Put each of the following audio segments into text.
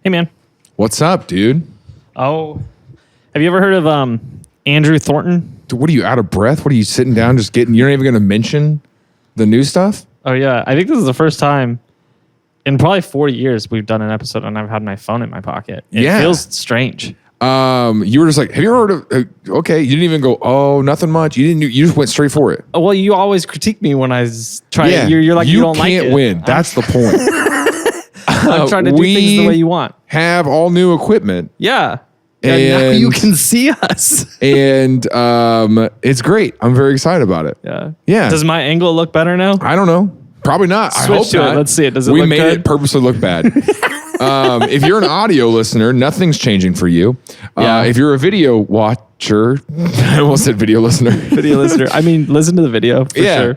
Hey, man. What's up, dude? Oh, have you ever heard of Andrew Thornton? Dude, what are you, out of breath? What are you sitting down just getting? You're not even going to mention the new stuff? Oh, yeah. I think this is the first time in probably 40 years we've done an episode and I've had my phone in my pocket. It feels strange. You were just like, have you heard of, okay, you didn't even go, oh, nothing much. You just went straight for it. Well, you always critique me when I try. Yeah. You're like, you don't like it. You can't win. That's the point. I'm trying to do things the way you want. Have all new equipment. Yeah. And now you can see us. And it's great. I'm very excited about it. Yeah. Yeah. Does my angle look better now? I don't know. Probably not. Switch I hope to not. it. Let's see it. Does it we look made good? it purposely look bad. If you're an audio listener, nothing's changing for you. If you're a video watcher, I almost said video listener. Video listener. I mean, listen to the video for sure.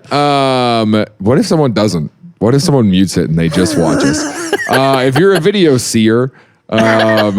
What if someone doesn't? What if someone mutes it and they just watch us? If you're a video seer, then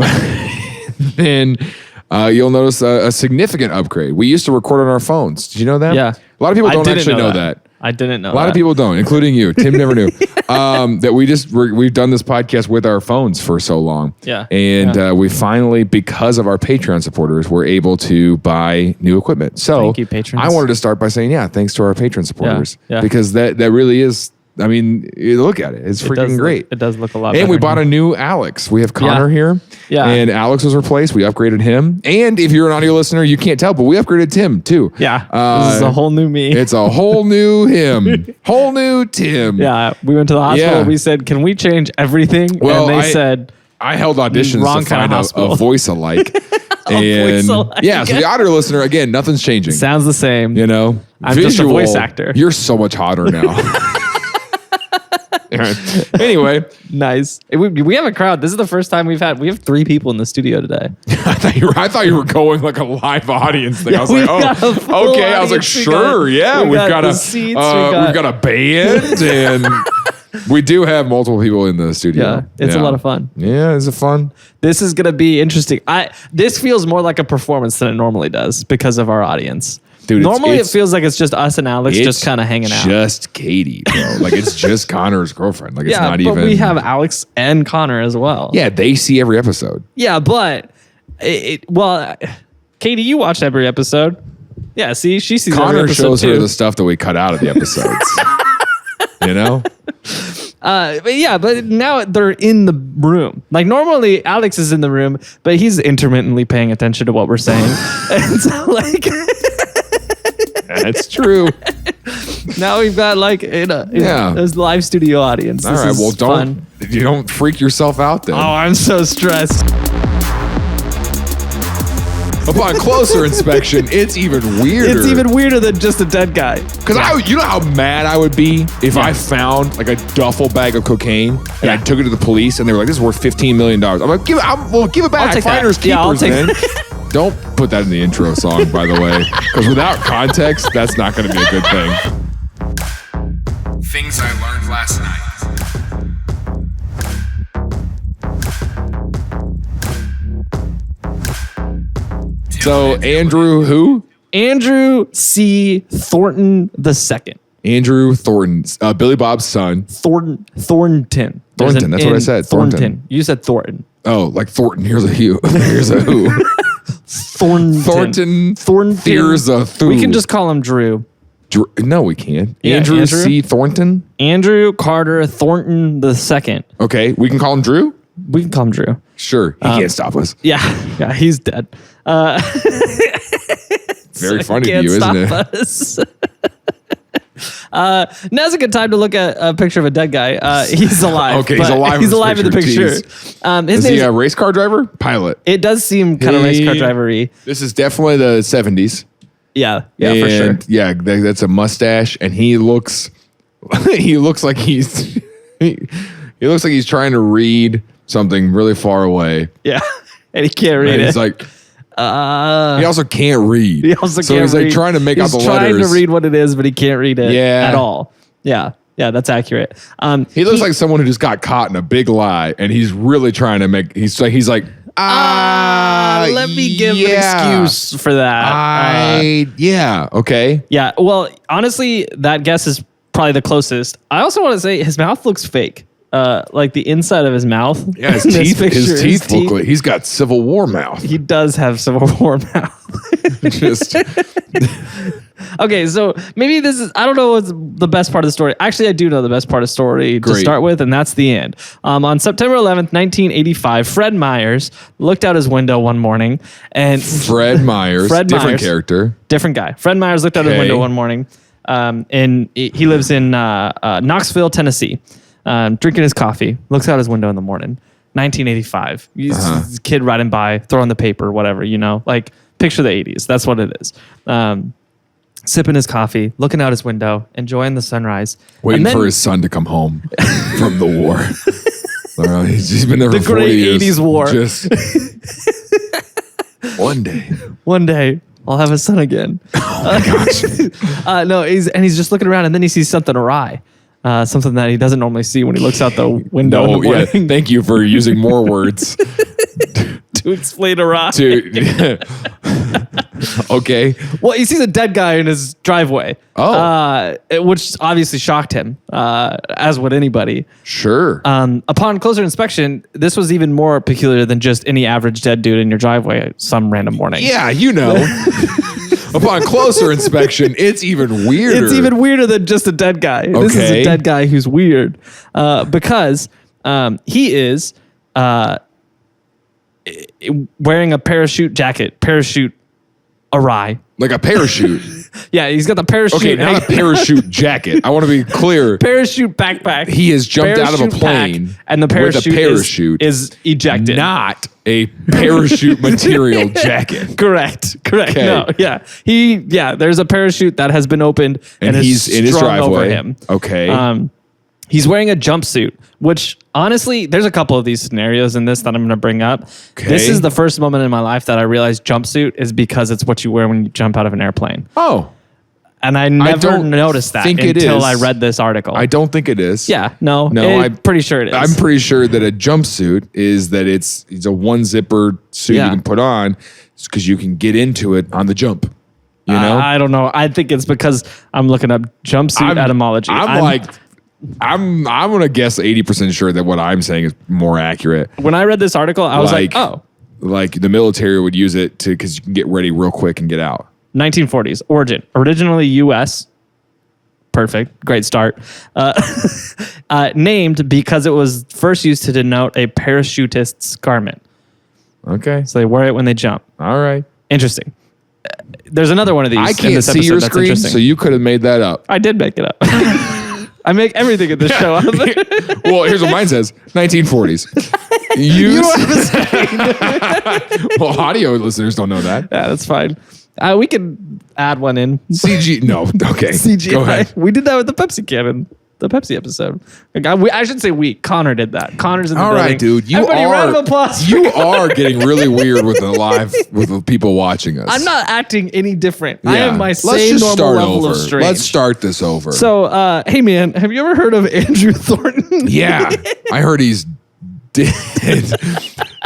you'll notice a significant upgrade. We used to record on our phones. Did you know that? Yeah. A lot of people don't actually know that. I didn't know. A lot of people don't, including you. Tim never knew that we've done this podcast with our phones for so long. Yeah. And we finally, because of our Patreon supporters, were able to buy new equipment. So thank you, patrons. I wanted to start by saying, thanks to our Patreon supporters. Yeah. Because that really is, I mean, look at it. It's freaking great. It does look a lot better. And we bought a new Alex. We have Connor here. Yeah. And Alex was replaced. We upgraded him. And if you're an audio listener, you can't tell, but we upgraded Tim too. Yeah. This is a whole new me. It's a whole new him. Whole new Tim. Yeah. We went to the hospital. We said, can we change everything? Well, and they said, I held auditions to find a voice alike. And so the audio listener, again, nothing's changing. Sounds the same. You know, I'm just a voice actor. You're so much hotter now. Anyway, nice. We have a crowd. This is the first time we have 3 people in the studio today. I thought you were going like a live audience thing. I was like, oh, okay. I was like, sure, we've got a band, and we do have multiple people in the studio. Yeah, it's a lot of fun. Yeah, it's fun. This is gonna be interesting. This feels more like a performance than it normally does because of our audience. Dude, normally it feels like it's just us and Alex just kind of hanging out. Just Katie, bro. Like it's just Connor's girlfriend. Like it's not even. But we have Alex and Connor as well. Yeah, they see every episode. Yeah, but Katie, you watch every episode. Yeah, see, she sees Connor every episode shows too. her the stuff that we cut out of the episodes. You know. But now they're in the room. Like normally Alex is in the room, but he's intermittently paying attention to what we're saying. And so like. That's true. Now we've got like there's live studio audience. All right, well don't freak yourself out then. Oh, I'm so stressed. Upon closer inspection, it's even weirder. It's even weirder than just a dead guy. Because you know how mad I would be if I found like a duffel bag of cocaine and I took it to the police and they were like, "This is worth $15 million." I'm like, "Give it back. Finders keepers, man." Don't put that in the intro song, by the way, because without context, that's not going to be a good thing. Things I learned last night. So, Andrew who? Andrew C Thornton II. Andrew Thornton, Billy Bob's son. Thornton. Thornton, that's what I said. Thornton. You said Thornton. Oh, like Thornton, here's a who. Here's a who. Thornton. Here's a who. We can just call him Drew. No, we can't. Yeah, Andrew C. Thornton? Andrew Carter Thornton II. Okay, we can call him Drew? We can call him Drew. Sure, he can't stop us. Yeah, he's dead. Very funny to you, isn't it? Now's a good time to look at a picture of a dead guy. He's alive. Okay, he's alive. He's alive in the picture. Is he a race car driver? Pilot. It does seem kind of race car driver-y. This is definitely the 70s. Yeah, for sure. Yeah, that's a mustache, and he looks like he's trying to read something really far away. Yeah, and he can't read it. He's like, he also can't read. So he's like trying to make out the letters. He's trying to read what it is, but he can't read it at all. Yeah, that's accurate. He looks like someone who just got caught in a big lie, and he's really trying to make. He's like, let me give an excuse for that. Okay. Yeah. Well, honestly, that guess is probably the closest. I also want to say his mouth looks fake. like the inside of his mouth. Yeah, his in this teeth. picture, His teeth look like he's got Civil War mouth. He does have Civil War mouth. Just Okay, so maybe this is, I don't know what's the best part of the story. Actually, I do know the best part of the story to start with, and that's the end. On September 11th, 1985, Fred Myers looked out his window one morning and... Fred Myers, different character. Different guy. Fred Myers looked out his window one morning, and he lives in Knoxville, Tennessee, drinking his coffee, looks out his window in the morning. 1985. He's a kid riding by, throwing the paper, whatever, like picture the 80s. That's what it is. Sipping his coffee, looking out his window, enjoying the sunrise. Waiting for his son to come home from the war. He's been there for 40 years. The great 80s war. Just one day. One day, I'll have a son again. Oh my gosh. No, he's just looking around, and then he sees something awry. Something that he doesn't normally see when he looks out the window in the morning. Thank you for using more words. To explain awry. Okay. Well, he sees a dead guy in his driveway. Oh. Which obviously shocked him, as would anybody. Sure. Upon closer inspection, this was even more peculiar than just any average dead dude in your driveway some random morning. Yeah, Upon closer inspection, it's even weirder. It's even weirder than just a dead guy. Okay. This is a dead guy who's weird because he is wearing a parachute jacket, parachute awry. Like a parachute. Yeah, he's got the parachute. Okay, not a parachute jacket. I want to be clear. Parachute backpack. He has jumped out of a plane and the parachute is ejected. Not a parachute material jacket. Correct. Okay. No, yeah. There's a parachute that has been opened and he's in his driveway over him. Okay. He's wearing a jumpsuit, which honestly, there's a couple of these scenarios in this that I'm going to bring up. Okay. This is the first moment in my life that I realized jumpsuit is because it's what you wear when you jump out of an airplane. Oh. And I never noticed that until I read this article. I don't think it is. Yeah, no, I'm pretty sure it is. I'm pretty sure that a jumpsuit is that it's a one zipper suit you can put on because you can get into it on the jump. You know? I don't know. I think it's because I'm looking up jumpsuit etymology. I'm gonna guess 80% sure that what I'm saying is more accurate. When I read this article, I was like, oh. Like the military would use it because you can get ready real quick and get out. 1940s. Origin. Originally U.S. Perfect. Great start. Named because it was first used to denote a parachutist's garment. Okay. So they wear it when they jump. All right. Interesting. There's another one of these. I can't see your screen, so you could have made that up. I did make it up. I make everything in this show up. Well, here's what mine says. 1940s. You have a screen. Well, audio listeners don't know that. Yeah, that's fine. We can add one in. CG. No. Okay. CGI. Go ahead. We did that with the Pepsi can, the Pepsi episode. I should say we. Connor did that. Connor's in the building. All right, dude. Everybody, round of applause. You are getting really weird with the people watching us. I'm not acting any different. Yeah. I am my same normal level of strange. Let's start this over. So, hey man, have you ever heard of Andrew Thornton? Yeah. I heard he's dead.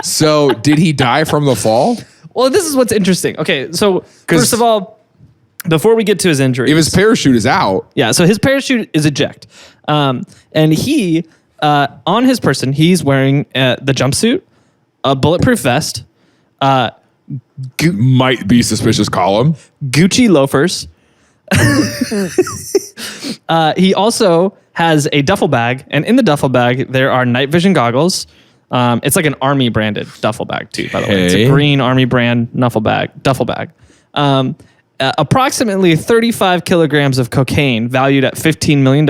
So, did he die from the fall? Well, this is what's interesting. Okay, so first of all, before we get to his injuries, if his parachute is out, yeah. So his parachute is eject, and he on his person he's wearing the jumpsuit, a bulletproof vest, might be suspicious column, Gucci loafers. He also has a duffel bag, and in the duffel bag there are night vision goggles. It's like an army branded duffel bag too, by the way. It's a green army brand duffel bag. Approximately 35 kilograms of cocaine valued at $15 million.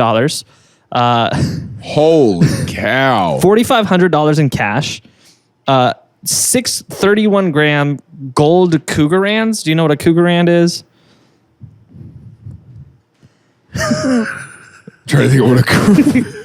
Holy cow. $4,500 in cash. 6 31-gram gold Cougarans. Do you know what a Cougarand is? Trying to think of what a Cougarand.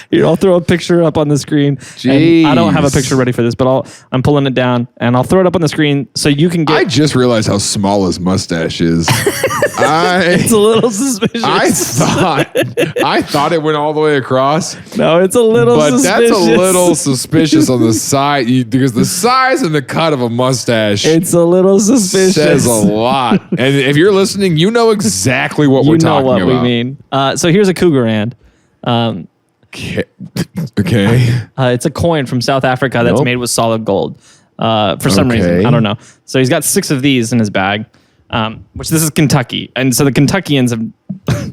Here, I'll throw a picture up on the screen. I don't have a picture ready for this, but I'm pulling it down and I'll throw it up on the screen so you can get. I just realized how small his mustache is. It's a little suspicious. I thought it went all the way across. No, it's a little suspicious. But that's a little suspicious on the side because the size and the cut of a mustache. It's a little suspicious. Says a lot. And if you're listening, you know exactly what we're talking about. You know what we mean. So here's a Cougarand. Okay. It's a coin from South Africa that's made with solid gold. For some reason, I don't know. So he's got 6 of these in his bag, which this is Kentucky. And so the Kentuckians have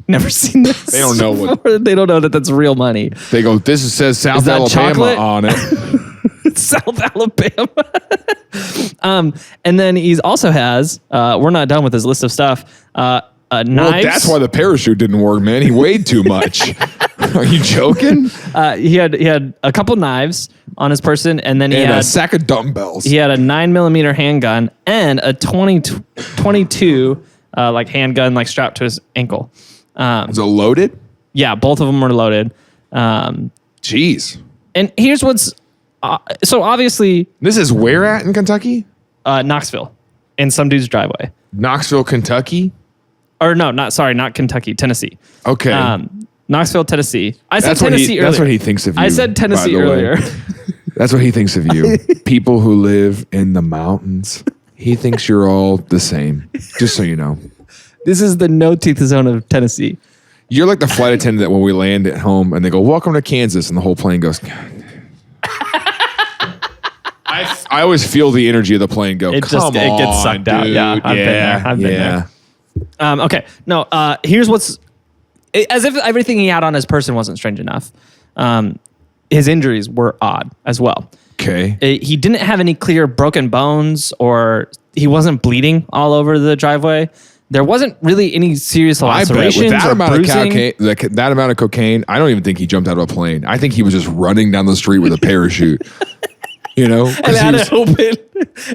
never seen this. They don't know what. They don't know that that's real money. They go, this says South Alabama chocolate? On it. South Alabama. And then he also has, we're not done with his list of stuff. Knives. Well, that's why the parachute didn't work, man. He weighed too much. Are you joking? He had a couple knives on his person, and then he had a sack of dumbbells. He had a 9mm handgun and a 22 like handgun like strapped to his ankle. Was it loaded? Yeah, both of them were loaded. Jeez. And here's what's so obviously this is where at in Kentucky? Knoxville, in some dude's driveway. Knoxville, Kentucky. Or no, not Kentucky, Tennessee. Okay. Knoxville, Tennessee. I said Tennessee earlier. That's what he thinks of you. I said Tennessee earlier. That's what he thinks of you. People who live in the mountains. He thinks you're all the same. Just so you know. This is the no teeth zone of Tennessee. You're like the flight attendant that when we land at home and they go, welcome to Kansas, and the whole plane goes, I always feel the energy of the plane go, it gets sucked dude. out. Yeah, I've been there. Okay. No, here's what's... As if everything he had on his person wasn't strange enough. His injuries were odd as well. Okay. He didn't have any clear broken bones, or he wasn't bleeding all over the driveway. There wasn't really any serious lacerations with or bruising. That amount of cocaine, I don't even think he jumped out of a plane. I think he was just running down the street with a parachute. You know, and had it open.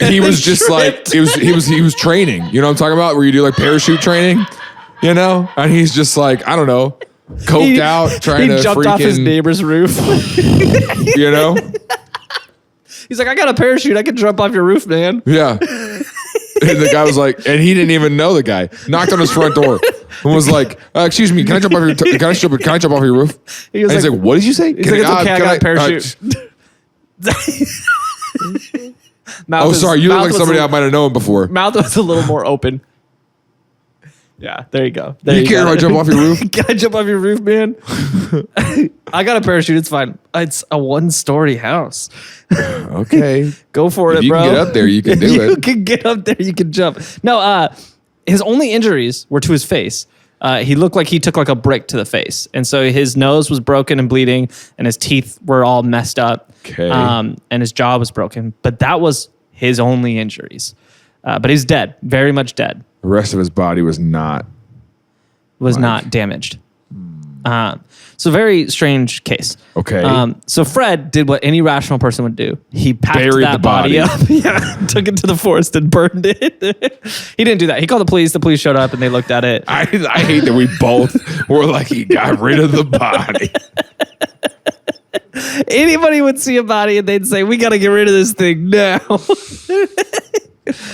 He was just like he was training. You know what I'm talking about? Where you do like parachute training. You know, and he's just like, I don't know, coked out, trying to jumped off his neighbor's roof. You know, he's like, I got a parachute. I can jump off your roof, man. Yeah. And the guy was like, and he didn't even know the guy. Knocked on his front door and was like, "Excuse me, can I jump off your can I jump off your roof?" He's like, "What did you say?" He's like, "It's okay, I got a parachute." Sorry, you look like somebody I might have known before. Mouth was a little more open. Yeah, there you go. You care if I jump off your roof? Can I jump off your roof, man? I got a parachute. It's fine. It's a 1-story house. Okay. Go for it, you bro. You can get up there. You can do it. You can get up there. You can jump. No, his only injuries were to his face. He looked like he took like a brick to the face. And so his nose was broken and bleeding, and his teeth were all messed up. Okay. And his jaw was broken. But that was his only injuries. But he's dead. Very much dead. The rest of his body was not damaged. So very strange case. Okay. So Fred did what any rational person would do. He packed Buried that the body up. Yeah, took it to the forest and burned it. He didn't do that. He called the police. The police showed up and they looked at it. I hate that we both were like, he got rid of the body. Anybody would see a body and they'd say, we got to get rid of this thing now.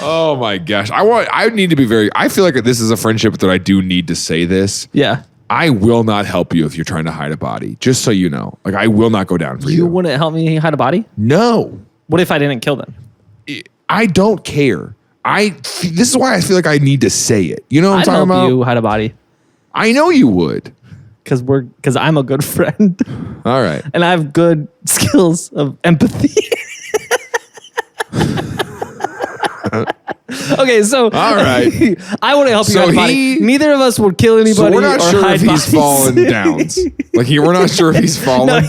Oh my gosh. I need to be I feel like this is a friendship that I do need to say this. Yeah. I will not help you if you're trying to hide a body. Just so you know. Like, I will not go down for you. You wouldn't help me hide a body? No. What if I didn't kill them? I don't care. This is why I feel like I need to say it. You know what I'm talking about? I'd help you hide a body. I know you would. Because I'm a good friend. All right. And I have good skills of empathy. Okay, so all right, I want to help you hide a body. Neither of us would kill anybody. So we're not or sure hide if he's fallen downs. Like we're not sure if he's fallen. No,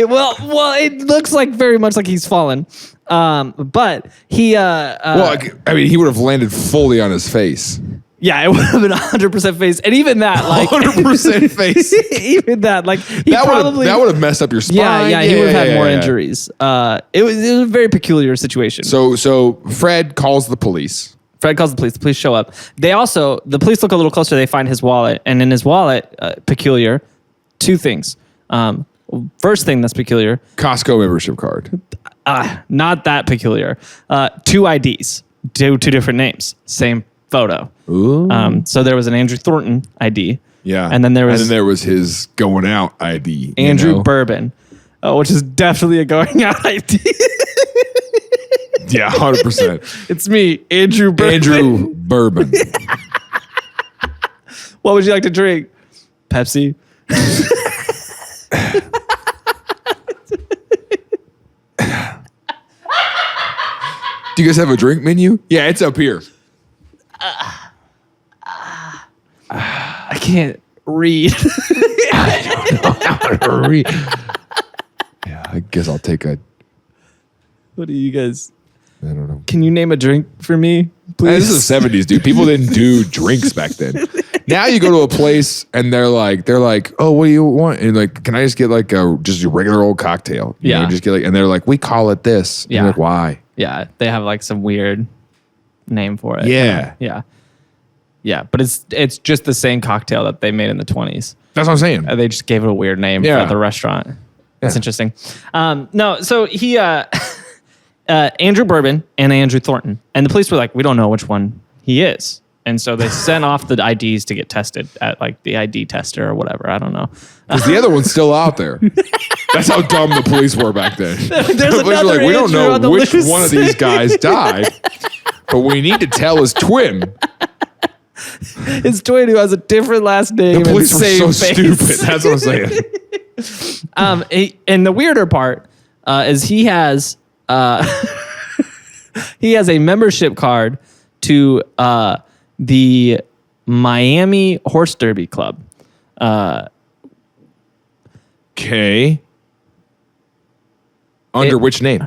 well, it looks like very much like he's fallen. But he. Well, I mean, he would have landed fully on his face. Yeah, it would have been 100% face, and even that, like 100% face. Even that, like that would have messed up your spine. Yeah, he would have had more injuries. It was a very peculiar situation. So Fred calls the police. The police show up. The police look a little closer. They find his wallet, and in his wallet, peculiar, 2 things. First thing that's peculiar, Costco membership card. Not that peculiar. 2 IDs, 2 different names, same photo. Ooh. So there was an Andrew Thornton ID. Yeah. And then there was his going out ID. Andrew Bourbon, which is definitely a going out ID. Yeah, 100%. It's me, Andrew Bourbon. What would you like to drink? Pepsi. Do you guys have a drink menu? Yeah, it's up here. I can't read. I don't know how to read. Yeah, I guess I'll take a... What do you guys... I don't know. Can you name a drink for me, please? Hey, this is the 70s, dude. People didn't do drinks back then. Now you go to a place and they're like, oh, what do you want? And like, can I just get like just a regular old cocktail? You know, just get like, and they're like, we call it this. And you're like, why? Yeah, they have like some weird name for it. Yeah. Yeah, but it's just the same cocktail that they made in the 20s. That's what I'm saying. They just gave it a weird name for the restaurant. That's interesting. No, so he... Andrew Bourbon and Andrew Thornton. And the police were like, we don't know which one he is. And so they sent off the IDs to get tested at like the ID tester or whatever. I don't know. Because the other one's still out there. That's how dumb the police were back then. The police were like, we don't know which one of these guys died, but we need to tell his twin. His twin who has a different last name. The police were so stupid. That's what I'm saying. And the weirder part is he has a membership card to the Miami Horse Derby Club. Okay. Under which name?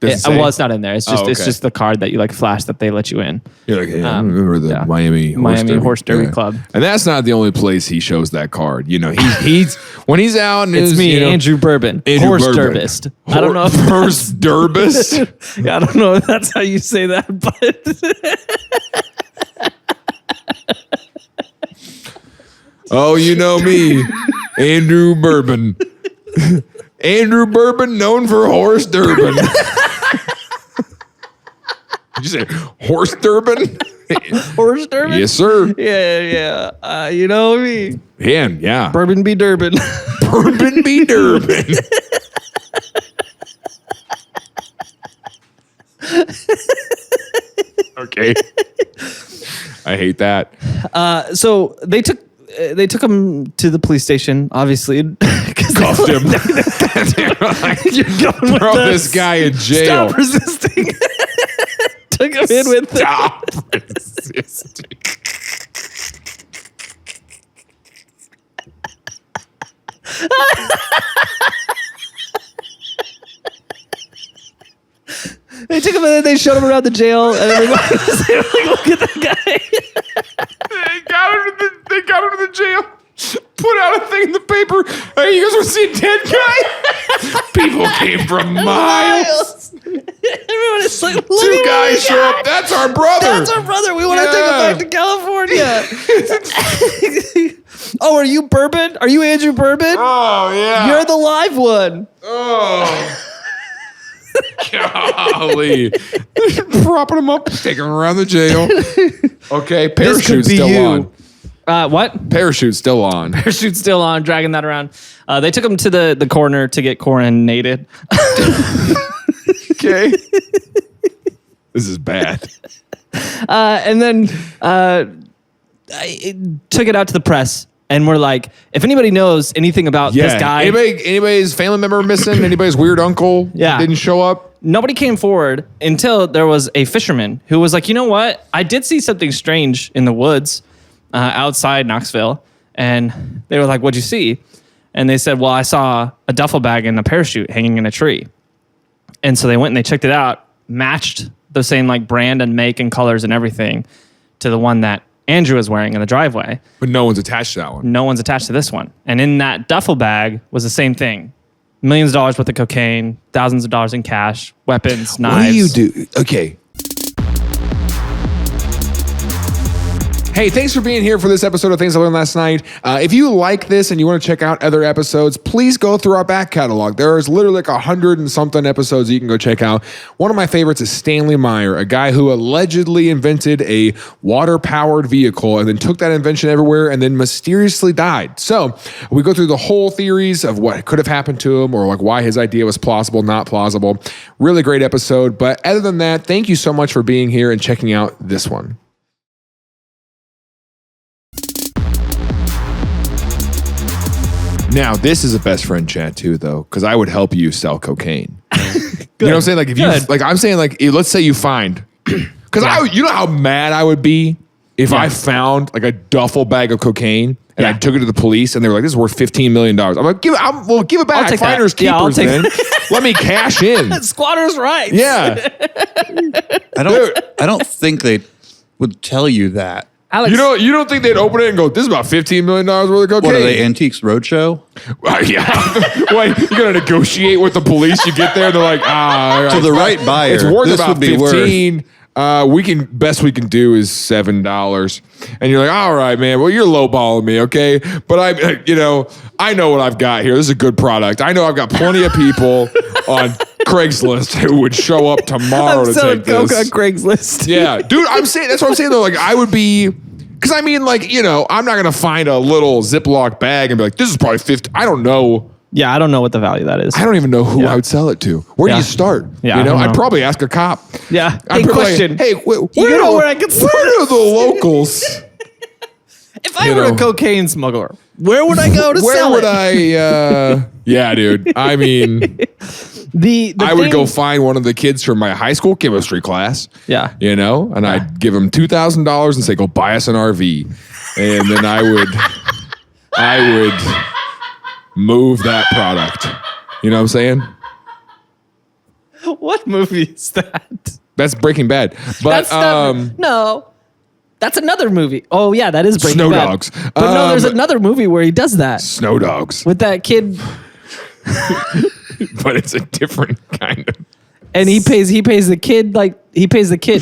Well, it's not in there. It's just it's just the card that you like flash that they let you in. You're like, I remember the Miami Horse Derby Club. And that's not the only place he shows that card. You know, he's when he's out and it's me, Andrew Bourbon, horse derbist. I don't know if horse derbist. I don't know if that's how you say that, but oh, you know me, Andrew Bourbon. Andrew Bourbon, known for horse Durban. Did you say horse Durban? Horse Durban? Yes, sir. Yeah. You know me. Yeah. Bourbon be Durban. Bourbon be Durban. Okay. I hate that. So they took him to the police station, obviously. Cuffed him. Throw this guy in jail. Stop resisting. Took him in with Stop resisting. They took him in and they showed him around the jail, and everybody was like, look at that guy. They got him to the jail. Put out a thing in the paper. Hey, you guys want to see a dead guy? People came from miles. Everyone is like, look Two guys show up. That's our brother. That's our brother. We want to take him back to California. Oh, are you Bourbon? Are you Andrew Bourbon? Oh, yeah. You're the live one. Oh. Golly. Propping him up, taking him around the jail. Okay, parachute's still on. What? Parachute's still on. Parachute's still on, dragging that around. They took him to the coroner to get coronated. Okay. This is bad. And then I took it out to the press. And we're like, if anybody knows anything about this guy. Anybody's family member missing? Anybody's weird uncle didn't show up? Nobody came forward until there was a fisherman who was like, you know what? I did see something strange in the woods outside Knoxville. And they were like, what'd you see? And they said, well, I saw a duffel bag and a parachute hanging in a tree. And so they went and they checked it out, matched the same like brand and make and colors and everything to the one that Andrew was wearing in the driveway. But no one's attached to that one. No one's attached to this one. And in that duffel bag was the same thing. Millions of dollars worth of cocaine, thousands of dollars in cash, weapons, knives. What do you do? Okay. Hey, thanks for being here for this episode of Things I Learned Last Night. If you like this and you want to check out other episodes, please go through our back catalog. There's literally like 100 and something episodes you can go check out. One of my favorites is Stanley Meyer, a guy who allegedly invented a water-powered vehicle and then took that invention everywhere and then mysteriously died. So we go through the whole theories of what could have happened to him or like why his idea was plausible, not plausible. Really great episode. But other than that, thank you so much for being here and checking out this one. Now, this is a best friend chat too, though, because I would help you sell cocaine. You know what I'm saying? Like if you, like I'm saying, like let's say you find, because you know how mad I would be if I found like a duffel bag of cocaine and I took it to the police and they were like, "This is worth $15 million." I'm like, give it back. Finders keepers, man. Let me cash in. Squatter's rights. Yeah. I don't think they would tell you that. Alex, you don't think they'd open it and go, "This is about $15 million worth of cocaine"? What are they, Antiques Roadshow? Yeah. Wait, you gotta negotiate with the police. You get there, they're like, to the right buyer, it's worth this about would be 15. Best we can do is $7. And you're like, all right, man. Well, you're lowballing me, okay? But I know what I've got here. This is a good product. I know I've got plenty of people on Craigslist who would show up tomorrow to take this. on Craigslist. Yeah, dude. That's what I'm saying though. Like I would be, because I mean, like I'm not gonna find a little Ziploc bag and be like, this is probably 50. I don't know. Yeah, I don't know what the value that is. I don't even know who I would sell it to. Where do you start? Yeah, I'd probably ask a cop. Yeah. I'd question. Like, hey, where I can start? Where are the locals? If I were a cocaine smuggler, where would I go to sell it? Where would I? Yeah, dude. I mean, I would go find one of the kids from my high school chemistry class. Yeah. And I'd give them $2,000 and say, "Go buy us an RV," and then I would move that product. You know what I'm saying? What movie is that? That's Breaking Bad. But no. That's another movie. Oh yeah, that is Breaking Snow Bad. Dogs. But no, there's another movie where he does that. Snow Dogs. With that kid. But it's a different kind of. And he pays the kid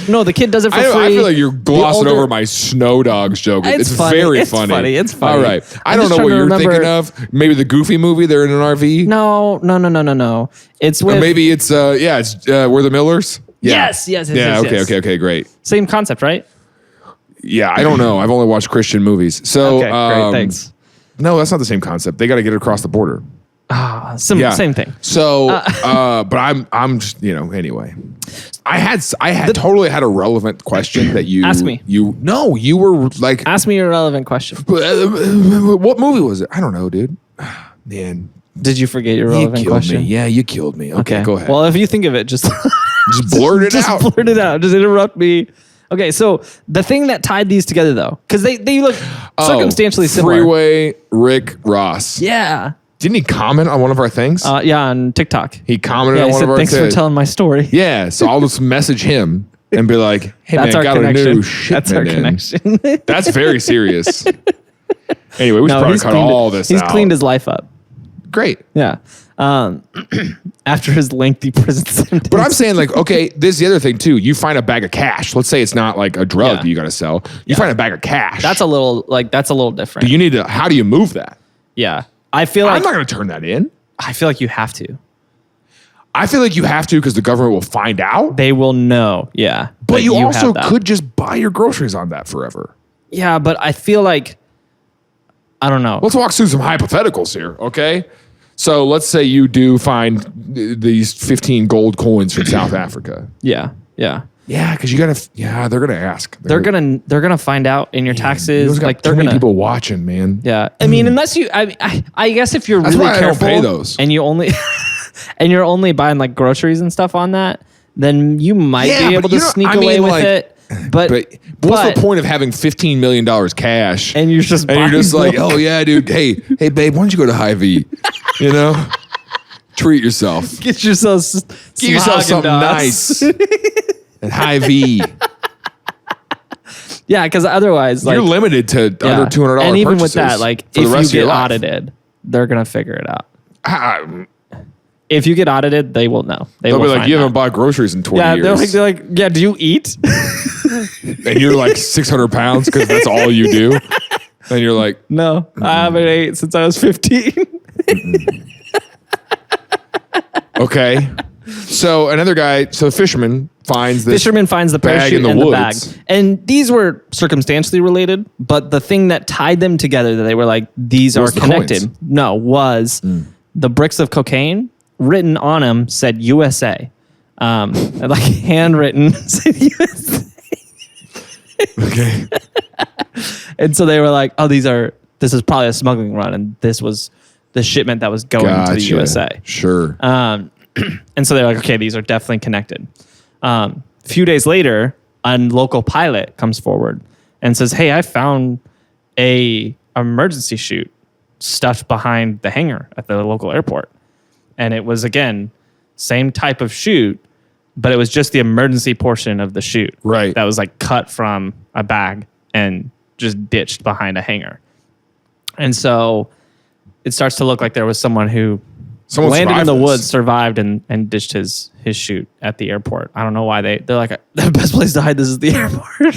No, the kid does it for free. I feel like you're glossing over my Snow Dogs joke. It's funny. very funny. It's funny. All right. I don't know what you're thinking of. Maybe the Goofy movie. They're in an RV. No. It's with. Or maybe it's We're the Millers. Yeah. Yes. Yeah. Okay. Great. Same concept, right? Yeah. I don't know. I've only watched Christian movies. So okay, great. Thanks. No, that's not the same concept. They got to get it across the border. Same thing. So, but I'm just, anyway. I totally had a relevant question that you ask me. You were like, ask me a relevant question. What movie was it? I don't know, dude. Man, did you forget your relevant question? Me. Yeah, you killed me. Okay, go ahead. Well, if you think of it, just blurt it out. Just blurt it out. Just interrupt me. Okay, so the thing that tied these together, though, because they look circumstantially similar. Freeway Rick Ross. Yeah. Didn't he comment on one of our things? Yeah, on TikTok. He commented on one of our things. Thanks for telling my story. Yeah, so I'll just message him and be like, "Hey man, got connection. A new shipment That's our connection. That's very serious." Anyway, we should probably cut all this out. He's cleaned his life up. Great. Yeah. After his lengthy prison sentence. But I'm saying, like, okay, this is the other thing too. You find a bag of cash. Let's say it's not like a drug you got to sell. You find a bag of cash. That's a little different. Do you need to? How do you move that? Yeah. I feel like I'm not going to turn that in. I feel like you have to. I feel like you have to because the government will find out. They will know. Yeah. But you also could just buy your groceries on that forever. Yeah, but I feel like I don't know. Let's walk through some hypotheticals here, okay? So let's say you do find these 15 gold coins from South Africa. Yeah. Yeah, because you gotta. Yeah, they're gonna ask. They're gonna find out in your taxes. Like they're gonna people watching, man. Yeah, I mean, unless you, I guess if you're really careful, I don't pay those, and you're only buying like groceries and stuff on that, then you might be able to sneak away with it. But what's the point of having $15 million cash and you're just like, oh yeah, dude, hey babe, why don't you go to Hy-Vee? Treat yourself. Get yourself something nice. At Hy-Vee. Yeah, because otherwise, like, you're limited to under $200. And even with that, like, if you get audited, they're gonna figure it out. If you get audited, they will know. They'll be like, you haven't bought groceries in 20 years. They're like, yeah, do you eat? And you're like 600 pounds because that's all you do. And you're like, no, I haven't ate since I was 15. Okay. So another guy, the fisherman finds the parachute and the bag. And these were circumstantially related, but the thing that tied them together that they were like, these are connected. Was the bricks of cocaine written on them said USA. Like handwritten said USA. Okay. And so they were like, oh, this is probably a smuggling run. And this was the shipment that was going to the USA. Sure. And so they're like, okay, these are definitely connected. A few days later, a local pilot comes forward and says, hey, I found a emergency chute stuffed behind the hangar at the local airport. And it was, again, same type of chute, but it was just the emergency portion of the chute. Right. That was like cut from a bag and just ditched behind a hangar. And so it starts to look like there was someone who landed in the woods, survived, and ditched his chute at the airport. I don't know why they're like, the best place to hide this is the airport.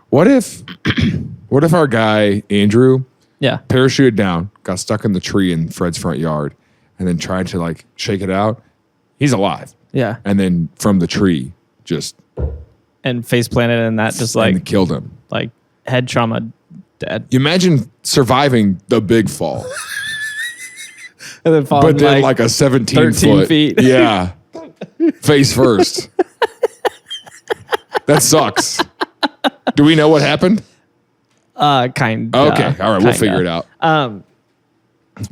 What if our guy, Andrew, parachuted down, got stuck in the tree in Fred's front yard, and then tried to like shake it out? He's alive. Yeah. And then from the tree, just... And face planted, and that just like... And killed him. Like head trauma, dead. You imagine surviving the big fall. And then falling but then like a 17 13 feet. Yeah. Face first. That sucks. Do we know what happened? Kind. Okay. All right. We'll figure it out.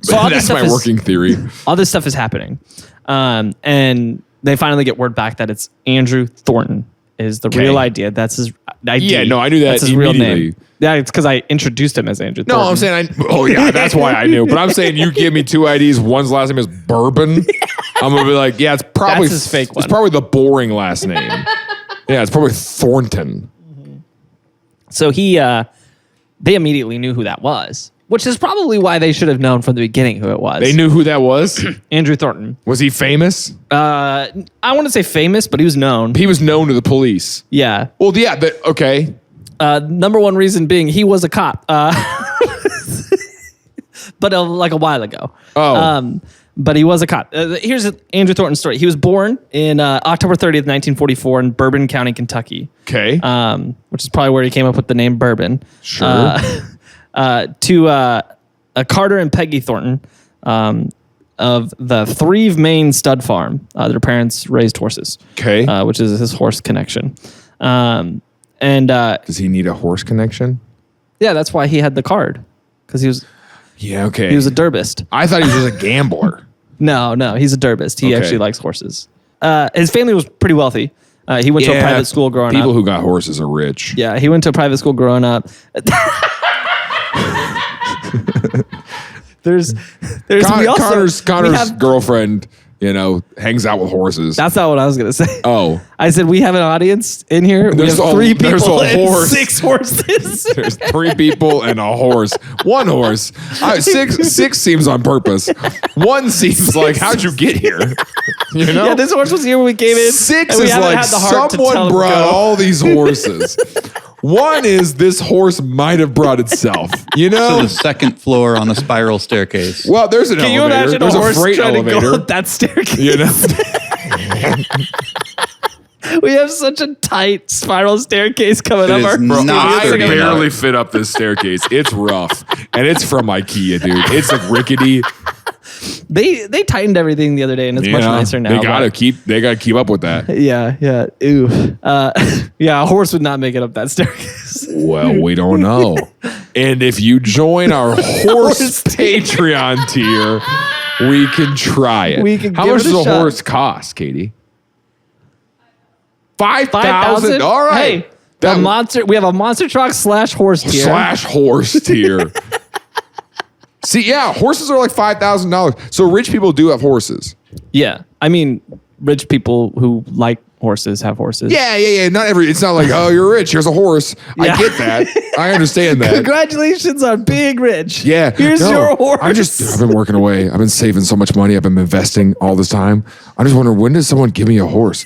So all that's my working theory. All this stuff is happening. And they finally get word back that it's Andrew Thornton is the real idea. That's his ID. Yeah, no, I knew that. That's his real name. Yeah, it's because I introduced him as Andrew Thornton. No, I'm saying, that's why I knew. But I'm saying you give me two IDs. One's last name is Bourbon. I'm going to be like, yeah, it's probably that's his fake one. It's probably the boring last name. Yeah, it's probably Thornton. Mm-hmm. So they immediately knew who that was, which is probably why they should have known from the beginning who it was. They knew who that was? Andrew Thornton. Was he famous? I wouldn't say famous, but he was known. He was known to the police. Yeah. Well, yeah, okay. Number one reason being he was a cop. But like a while ago. Oh. But he was a cop. Here's Andrew Thornton's story. He was born in October 30th, 1944 in Bourbon County, Kentucky. Okay. Which is probably where he came up with the name Bourbon. Sure. To Carter and Peggy Thornton of the Threve, Maine stud farm. Their parents raised horses. Okay. Which is his horse connection. Does he need a horse connection? Yeah, that's why he had the card. Because he was... Yeah, okay. He was a derbist. I thought he was just a gambler. No, he's a derbist. He actually likes horses. His family was pretty wealthy. He went to a private school growing up. People who got horses are rich. Yeah, he went to a private school growing up. Connor's girlfriend, hangs out with horses. That's not what I was going to say. Oh. I said we have an audience in here. There's we have three people there's a and horse. 6 horses. There's 3 people and a horse. 1 horse. 6 seems on purpose. 1 seems like, how'd you get here? Yeah, this horse was here when we came in. 6 is like someone brought all these horses. 1 is this horse might have brought itself. So the second floor on a spiral staircase. Well, there's an elevator. Can you imagine there's a horse freight trying elevator. to go up that staircase? We have such a tight spiral staircase coming up our I barely fit up this staircase. It's rough. And it's from IKEA, dude. It's like rickety. They tightened everything the other day, and it's much nicer now. They gotta keep up with that. Yeah. Ooh. A horse would not make it up that staircase. Well, we don't know. And if you join our horse Patreon tier, we can try it. How much does a horse cost, Katie? 5,000. All right. Hey, we have a monster truck / horse tier. See, yeah, horses are like $5,000. So rich people do have horses. Yeah. I mean, rich people who like horses have horses. Yeah. It's not like, oh, you're rich. Here's a horse. Yeah. I get that. I understand that. Congratulations on being rich. Yeah. Here's your horse. I've been working away. I've been saving so much money. I've been investing all this time. I'm just wondering, when does someone give me a horse?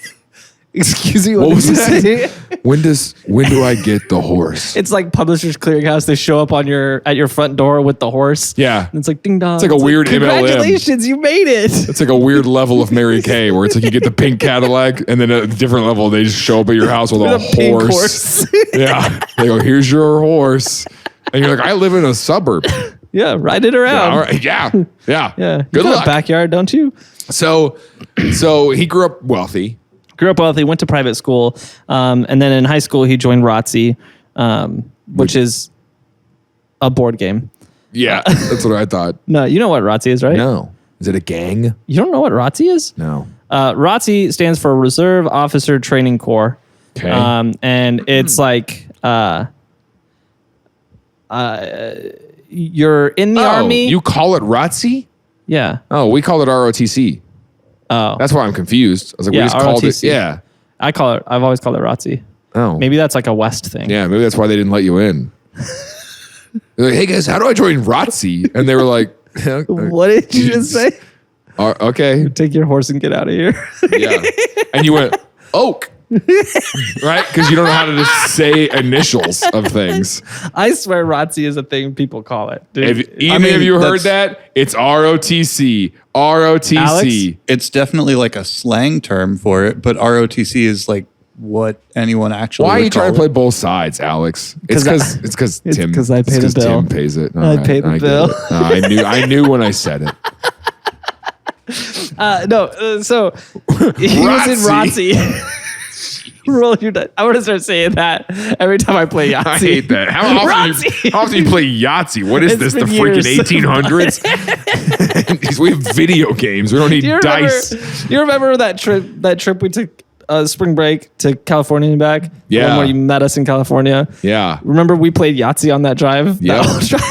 Excuse me, what was that? When do I get the horse? It's like Publishers Clearinghouse. They show up at your front door with the horse. Yeah. And it's like ding dong. It's like a weird MLM. Congratulations, you made it. It's like a weird level of Mary Kay where it's like you get the pink Cadillac and then at a different level they just show up at your house with a pink horse. Yeah. They go, here's your horse. And you're like, I live in a suburb. Yeah, ride it around. Yeah. All right. Yeah. Yeah. Good luck. A backyard, don't you? So he grew up wealthy. Went to private school, and then in high school he joined ROTC, which is a board game. Yeah, that's what I thought. No, you know what ROTC is, right? No. Is it a gang? You don't know what ROTC is? No. ROTC stands for Reserve Officer Training Corps. Okay. And it's like you're in the army. You call it ROTC? Yeah. Oh, we call it ROTC. Oh. That's why I'm confused. I was like, we just called it. Yeah. I've always called it ROTC. Oh. Maybe that's like a West thing. Yeah, maybe that's why they didn't let you in. They're like, hey guys, how do I join ROTC? And they were like, what did you just say? Okay. Take your horse and get out of here. Yeah. And you went, oak. Right? Because you don't know how to just say initials of things. I swear ROTC is a thing people call it. Dude. Have you heard that? It's ROTC. ROTC. Alex? It's definitely like a slang term for it, but ROTC is like what anyone actually Why are would you trying call to play it. both sides, Alex? It's because Tim. Because I pay the bill. Tim pays it. I pay the bill. No, I knew when I said it. So he was in ROTC. Roll your dice. I want to start saying that every time I play Yahtzee. I hate that. How often do you play Yahtzee? What is It's this? The been freaking years. 1800s? We have video games. We don't need dice. Do you remember that trip we took spring break to California and back? The Yeah. one where you met us in California. Yeah. Remember we played Yahtzee on that drive? Yep. That whole drive?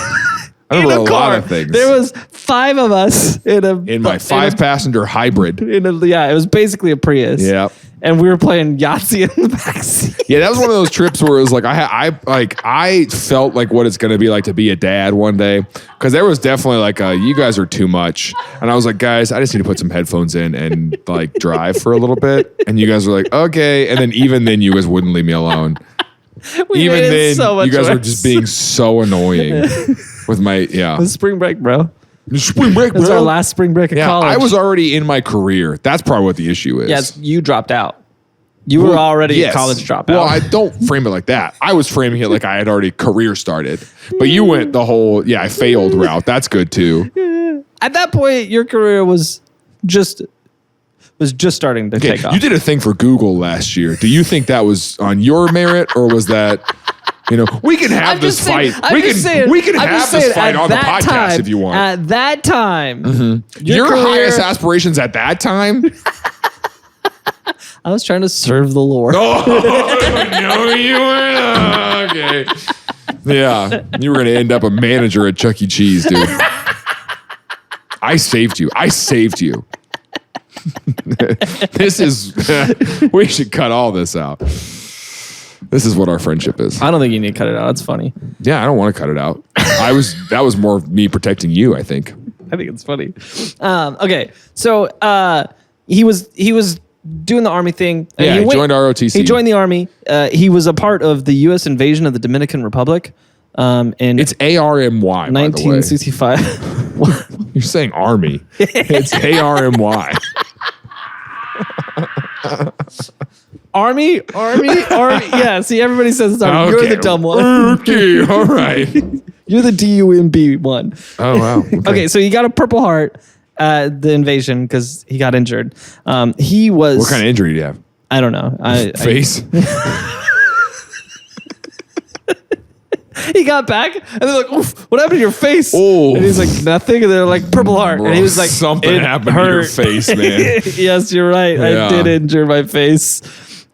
I remember a lot of things. There was 5 of us in my 5-passenger hybrid. it was basically a Prius. Yeah. And we were playing Yahtzee in the backseat. Yeah, that was one of those trips where it was like I felt like what it's going to be like to be a dad one day, because there was definitely like you guys are too much, and I was like, guys, I just need to put some headphones in and like drive for a little bit, and you guys were like, okay, and then even then you guys wouldn't leave me alone. Even then, so much you guys worse. were just being so annoying with my It was spring break, bro. spring break, It was bro. our last spring break of college. I was already in my career. That's probably what the issue is. Yes, you dropped out. You were already a college dropout. Well, I don't frame it like that. I was framing it like I had already career started. But you went the whole, I failed route. That's good too. At that point, your career was just starting to take off. You did a thing for Google last year. Do you think that was on your merit, or was that, we can have this fight. We can have this fight on the podcast if you want. At that time, your highest aspirations at that time? I was trying to serve the Lord. Oh, no, you were. Okay. Yeah. You were going to end up a manager at Chuck E. Cheese, dude. I saved you. This is, we should cut all this out. This is what our friendship is. I don't think you need to cut it out. It's funny. Yeah, I don't want to cut it out. That was more me protecting you, I think. I think it's funny. Okay. So he was doing the army thing. Yeah, he joined ROTC. He joined the army. He was a part of the U.S. invasion of the Dominican Republic. In It's ARMY, 1965. You're saying army. It's ARMY. Army. Yeah, see, everybody says it's army. Okay. You're the dumb one. Okay, all right. You're the DUMB one. Oh, wow. Okay, so he got a Purple Heart at the invasion because he got injured. He was... What kind of injury do you have? I don't know. Face? He got back and they're like, oof, what happened to your face? Oh. And he's like, nothing. And they're like, Purple Heart. And he was like, something it happened hurt. to your face, man. Yes, you're right. Yeah. I did injure my face.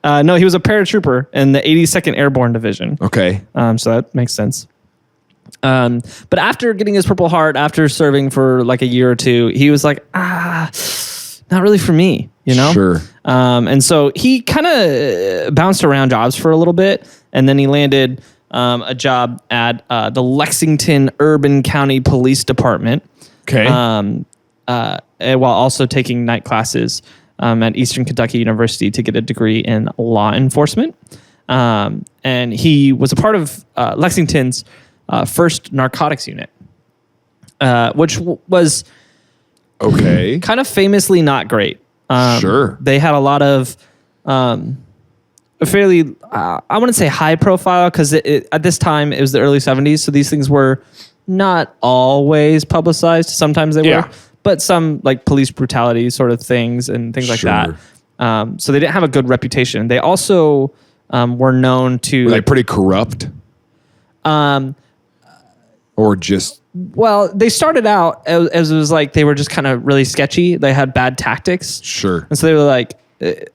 No, he was a paratrooper in the 82nd Airborne Division. Okay. So that makes sense. But after getting his Purple Heart, after serving for like a year or two, he was like, not really for me, Sure. And so he kind of bounced around jobs for a little bit, and then he landed a job at the Lexington Urban County Police Department. Okay. While also taking night classes at Eastern Kentucky University to get a degree in law enforcement. And he was a part of Lexington's first narcotics unit, which was okay. kind of famously not great. Sure. They had a lot of a fairly, I wouldn't say high profile, because at this time it was the early 70s, so these things were not always publicized. Sometimes they were, but some like police brutality sort of things and things like that. So they didn't have a good reputation. They also were known to... Were they pretty corrupt? Or just Well, they started out as it was like they were just kind of really sketchy. They had bad tactics. Sure. And so they were like,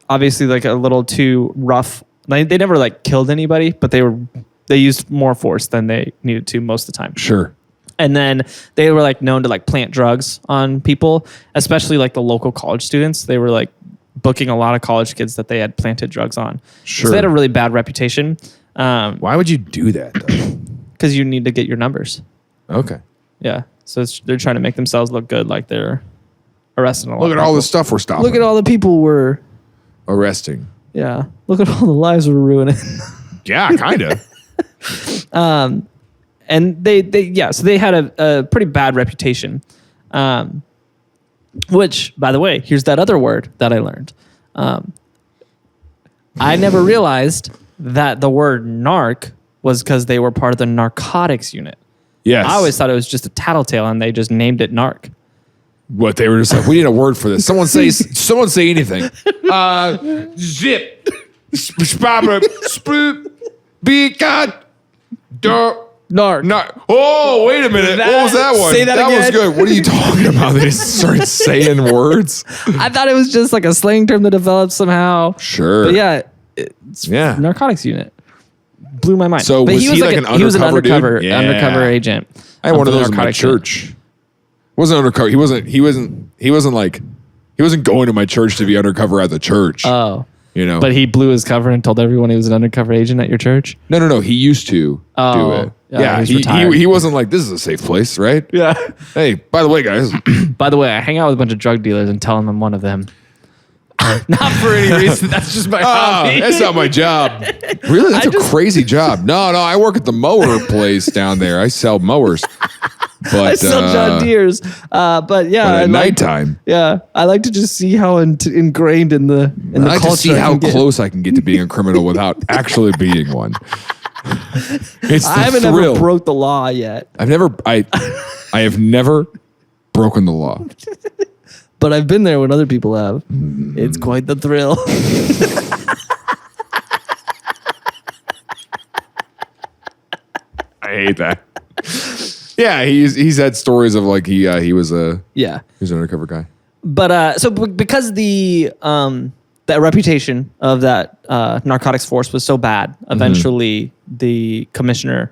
obviously like a little too rough. They never like killed anybody, but they used more force than they needed to most of the time. Sure. And then they were like known to like plant drugs on people, especially like the local college students. They were like booking a lot of college kids that they had planted drugs on. Sure. So they had a really bad reputation. Why would you do that though? Because you need to get your numbers. Okay. Yeah. So they're trying to make themselves look good, like they're arresting a lot. Look at all the stuff we're stopping. Look at all the people we're arresting. Yeah. Look at all the lives we're ruining. Yeah, kind of. And so they had a pretty bad reputation. Which, by the way, here's that other word that I learned. I never realized that the word narc was because they were part of the narcotics unit. Yes. I always thought it was just a tattletale and they just named it narc. What, they were just like, we need a word for this. Someone say anything. Zip. Narc. Oh, wait a minute. What was that one? Say that again. Was good. What are you talking about? They just started saying words. I thought it was just like a slang term that developed somehow. Sure. But yeah, it's narcotics unit. Blew my mind. So but was he like an undercover dude? Yeah. Undercover agent. I had one of those in my church. Wasn't undercover. He wasn't going to my church to be undercover at the church. Oh. You know. But he blew his cover and told everyone he was an undercover agent at your church? No. He used to do it. Yeah, he wasn't like, this is a safe place, right? Yeah. Hey, by the way, guys. By the way, I hang out with a bunch of drug dealers and tell them I'm one of them. Not for any reason. That's just my hobby. That's not my job. Really? That's a crazy job. No, I work at the mower place down there. I sell mowers. But I sell John Deere's. But yeah. But at nighttime. Yeah. I like to just see how ingrained in the culture. I like to see how close I can get to being a criminal without actually being one. It's the I haven't thrill. ever broke the law yet. I have never broken the law. But I've been there when other people have. It's quite the thrill. I hate that. Yeah, he's had stories of like he was an undercover guy. But so because the reputation of that narcotics force was so bad, eventually the commissioner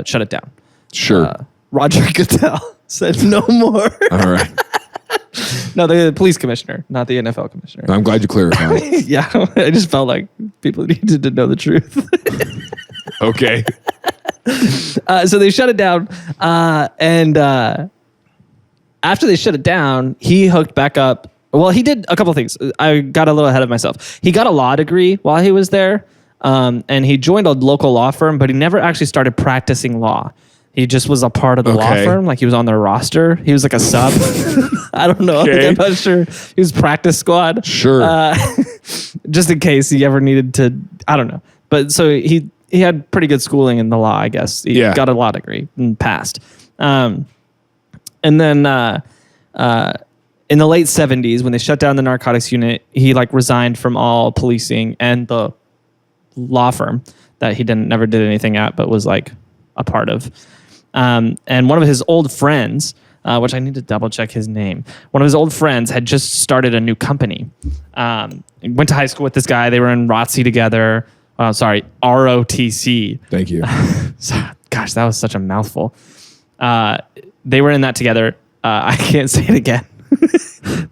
shut it down. Sure. Roger Goodell said no more. All right. No, the police commissioner, not the NFL commissioner. I'm glad you clarified. Yeah, I just felt like people needed to know the truth. Okay. So they shut it down, and after they shut it down, he hooked back up. Well, he did a couple of things. I got a little ahead of myself. He got a law degree while he was there, and he joined a local law firm, but he never actually started practicing law. He just was a part of the law firm. Like he was on their roster. He was like a sub. I don't know. Okay. I'm not sure. He was practice squad. Sure. Just in case he ever needed to, I don't know. But so he had pretty good schooling in the law, I guess. He got a law degree and passed. And then in the late 70s, when they shut down the narcotics unit, he like resigned from all policing and the law firm that he never did anything at, but was like a part of. And one of his old friends, which I need to double check his name. One of his old friends had just started a new company. Went to high school with this guy. They were in ROTC together. ROTC. Thank you. Gosh, that was such a mouthful. They were in that together. I can't say it again.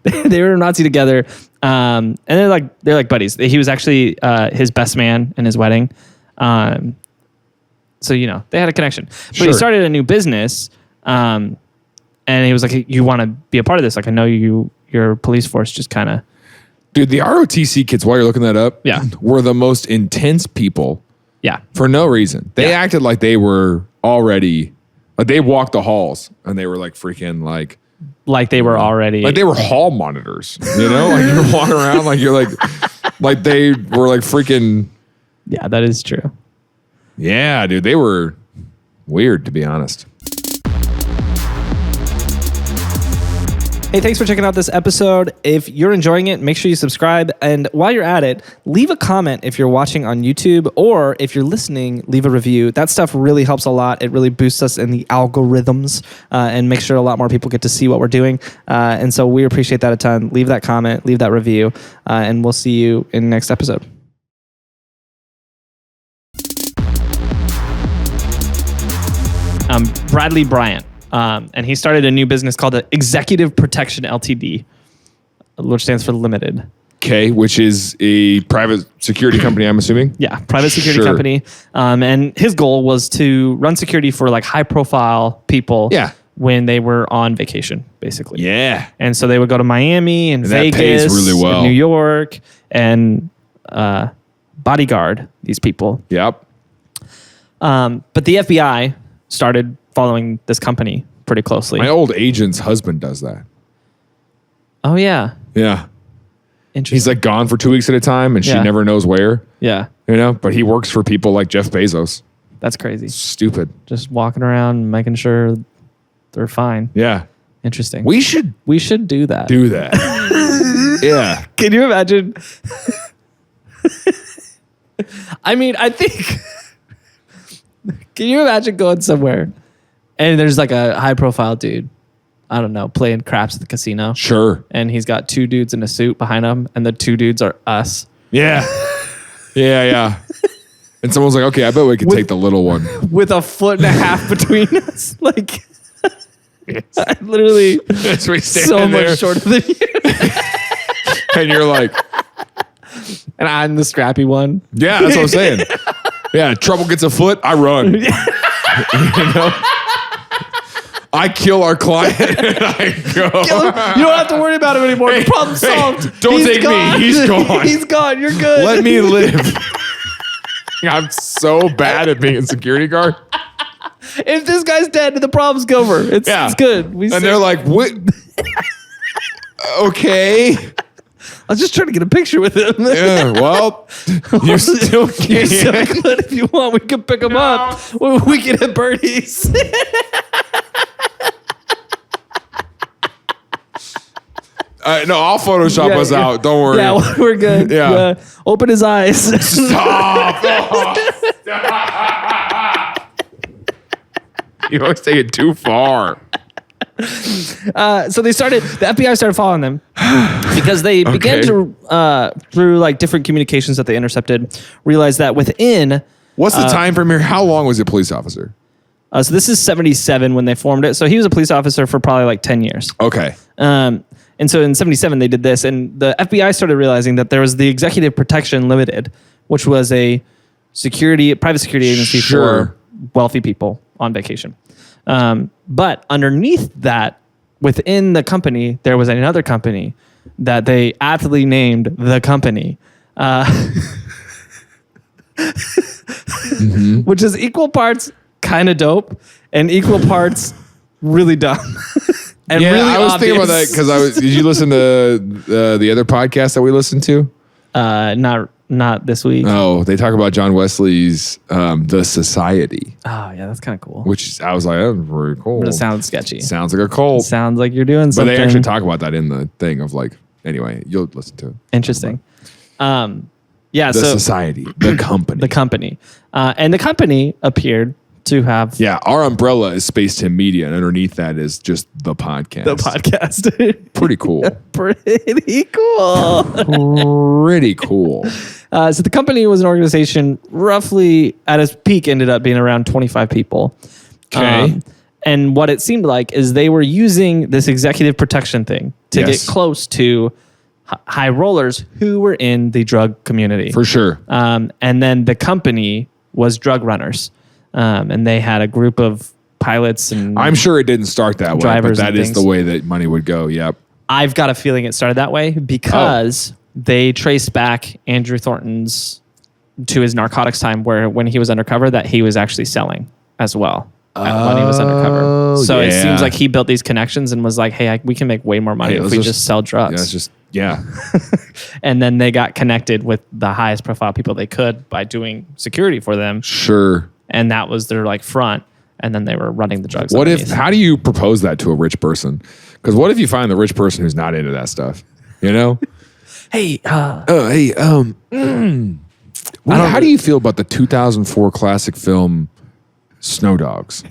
They were in ROTC together. And they're like buddies. He was actually his best man in his wedding. So, they had a connection. But he started a new business, and he was like, you want to be a part of this? Like, I know your police force just kind of... Dude, the ROTC kids, while you're looking that up, were the most intense people. Yeah. For no reason. They acted like they were already... Like, they walked the halls, and they were like freaking like... Like they were already... Like they were hall monitors, Like you're walking around like you're like they were like freaking... Yeah, that is true. Yeah, dude, they were weird, to be honest. Hey, thanks for checking out this episode. If you're enjoying it, make sure you subscribe. And while you're at it, leave a comment if you're watching on YouTube, or if you're listening, leave a review. That stuff really helps a lot. It really boosts us in the algorithms and makes sure a lot more people get to see what we're doing. And so we appreciate that a ton. Leave that comment, leave that review, and we'll see you in the next episode. Bradley Bryant. And he started a new business called Executive Protection Ltd, which stands for Limited. Okay, which is a private security company, I'm assuming? Yeah, private security company. And his goal was to run security for like high-profile people when they were on vacation, basically. Yeah. And so they would go to Miami and Vegas, that pays really well. and New York, and bodyguard these people. Yep. But the FBI started following this company pretty closely. My old agent's husband does that. Oh, yeah. Yeah. Interesting. He's like gone for 2 weeks at a time and she never knows where. Yeah. You know, but he works for people like Jeff Bezos. That's crazy. Stupid. Just walking around making sure they're fine. Yeah. Interesting. We should do that. Do that. Yeah. Can you imagine? I mean, I think... Can you imagine going somewhere and there's like a high profile dude, I don't know, playing craps at the casino? Sure. And he's got two dudes in a suit behind him, and the two dudes are us. Yeah. Yeah. And someone's like, okay, I bet we could take the little one. With 1.5 feet between us. Like, I'm literally so much shorter than you. And you're like... And I'm the scrappy one. Yeah, that's what I'm saying. Yeah, trouble gets afoot, I run. You know? I kill our client and I go. You don't have to worry about him anymore. The problem's solved. Don't take me. He's gone. He's gone. You're good. Let me live. I'm so bad at being a security guard. If this guy's dead, the problem's over. It's good. And they're like, what? Okay. I was just trying to get a picture with him. Yeah, well, you still can. You still could if you want. We can pick him up. We can hit birdies. No, I'll Photoshop us out. Don't worry. Yeah, we're good. Yeah. Open his eyes. Stop. Oh, stop. You always take it too far. So the FBI started following them because they began to, through like different communications that they intercepted, realize that within... What's the time frame here? How long was he a police officer? So this is 1977 when they formed it. So he was a police officer for probably like 10 years. Okay. And so in 1977 they did this, and the FBI started realizing that there was the Executive Protection Limited, which was a private security agency for wealthy people on vacation. But underneath that, within the company, there was another company that they aptly named The Company, which is equal parts kind of dope and equal parts really dumb. And really I was thinking about that because did you listen to the other podcast that we listened to? Not this week. Oh, they talk about John Wesley's The Society. Oh, yeah, that's kind of cool. Which I was like, that's very cool. But it sounds sketchy. Sounds like a cult. Sounds like you're doing something. But they actually talk about that in the thing of like, anyway, you'll listen to it. Interesting. The Society, the company. The company. And the company appeared to have... Yeah, our umbrella is Space Tim Media, and underneath that is just the podcast. The podcast. Pretty cool. Pretty cool. Pretty cool. So the company was an organization roughly at its peak ended up being around 25 people. Okay. And what it seemed like is they were using this executive protection thing to get close to high rollers who were in the drug community. For sure. And then the company was drug runners. And they had a group of pilots and... I'm sure it didn't start that way, but that is things. the way that money would go. Yep. I've got a feeling it started that way because they traced back Andrew Thornton's to his narcotics time, where when he was undercover, that he was actually selling as well when he was undercover. So it seems like he built these connections and was like, hey, we can make way more money if we just sell drugs. And then they got connected with the highest profile people they could by doing security for them. Sure. And that was their like front. And then they were running the drugs. How do you propose that to a rich person? Because what if you find the rich person who's not into that stuff? You know? Hey, how do you feel about the 2004 classic film Snow Dogs?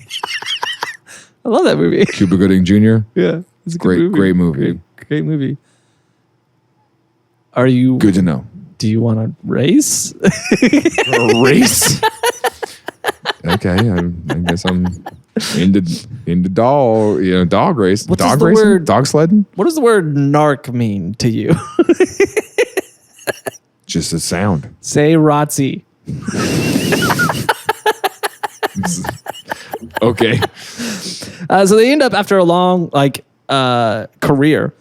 I love that movie. Cuba Gooding Jr.? Yeah. It's a great movie. Great movie. Are you... Good to know. Do you want to race? A race? Okay, I guess I'm into dog race. Dog racing? Dog sledding? What does the word narc mean to you? Just a sound. Say ROTC. Okay. So they end up, after a long career,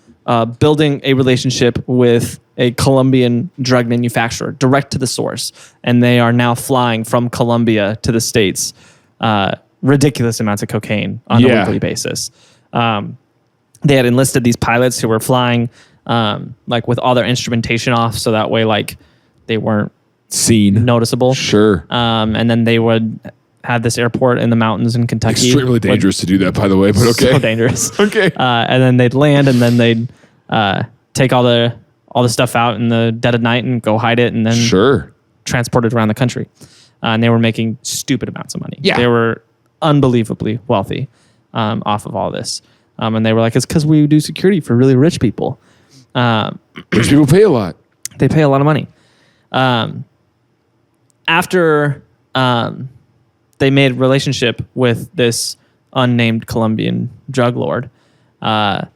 building a relationship with a Colombian drug manufacturer direct to the source. And they are now flying from Colombia to the States, ridiculous amounts of cocaine on a weekly basis. They had enlisted these pilots who were flying with all their instrumentation off, so that way they weren't seen, noticeable. Sure. And then they would have this airport in the mountains in Kentucky. Extremely dangerous to do that, by the way, but okay. So dangerous. Okay. And then they'd land, and then they'd take all the stuff out in the dead of night and go hide it, and then transport it around the country. And they were making stupid amounts of money. Yeah. They were unbelievably wealthy off of all this. And they were like, it's because we do security for really rich people. Rich people pay a lot. They pay a lot of money. After they made a relationship with this unnamed Colombian drug lord, the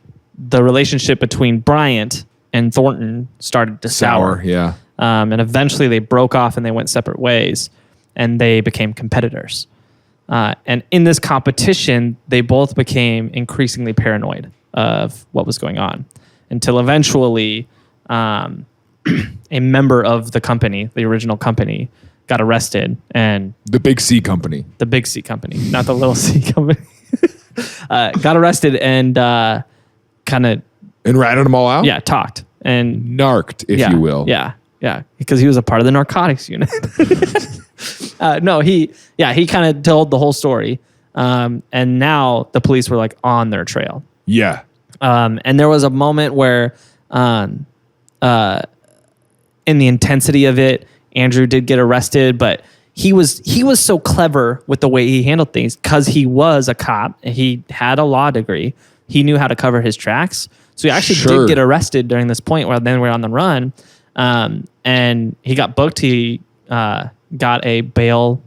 relationship between Bryant and Thornton started to sour. Yeah. And eventually they broke off and they went separate ways, and they became competitors. And in this competition, they both became increasingly paranoid of what was going on, until eventually a member of the company, the original company, got arrested. And the Big C company. The Big C company, not the Little C company. Got arrested and kind of... And ratted them all out? Yeah, talked. And narked, if you will. Yeah, because he was a part of the narcotics unit. He kind of told the whole story. And now the police were on their trail. Yeah. And there was a moment where in the intensity of it, Andrew did get arrested, but he was so clever with the way he handled things because he was a cop. He had a law degree. He knew how to cover his tracks. So he actually did get arrested during this point where then we're on the run. And he got booked. He got a bail,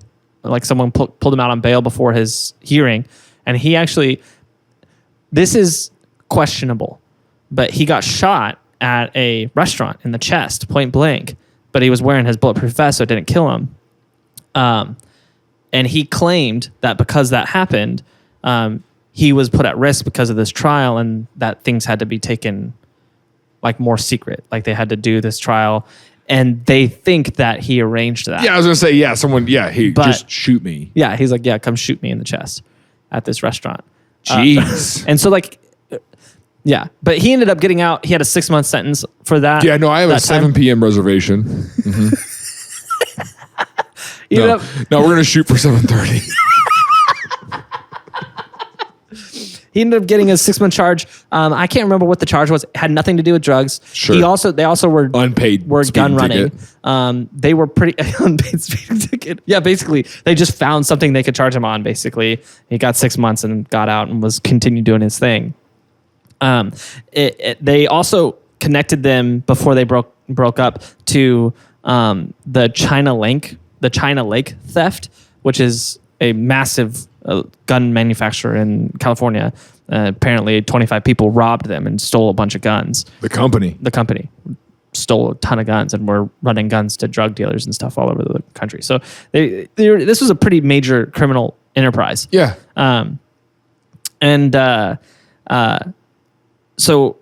someone pulled him out on bail before his hearing. And he actually, this is questionable, but he got shot at a restaurant in the chest, point blank, but he was wearing his bulletproof vest, so it didn't kill him. And he claimed that because that happened, he was put at risk because of this trial, and that things had to be taken more secret. They had to do this trial, and they think that he arranged that. Yeah, I was going to say, just shoot me. Yeah, he's like, come shoot me in the chest at this restaurant. Jeez. And so but he ended up getting out. He had a 6-month sentence for that. Yeah, no, I have a 7 p.m. reservation. Mm-hmm. No, we're going to shoot for 7:30. He ended up getting a 6-month charge. I can't remember what the charge was. It had nothing to do with drugs. Sure. They also were unpaid. Were gun running. They were pretty unpaid speeding ticket. Yeah, basically, they just found something they could charge him on. Basically, he got 6 months and got out and was continued doing his thing. They also connected them before they broke up to the China Lake theft, which is a massive gun manufacturer in California. Apparently 25 people robbed them and stole a bunch of guns. The company stole a ton of guns and were running guns to drug dealers and stuff all over the country. So this was a pretty major criminal enterprise. Yeah. So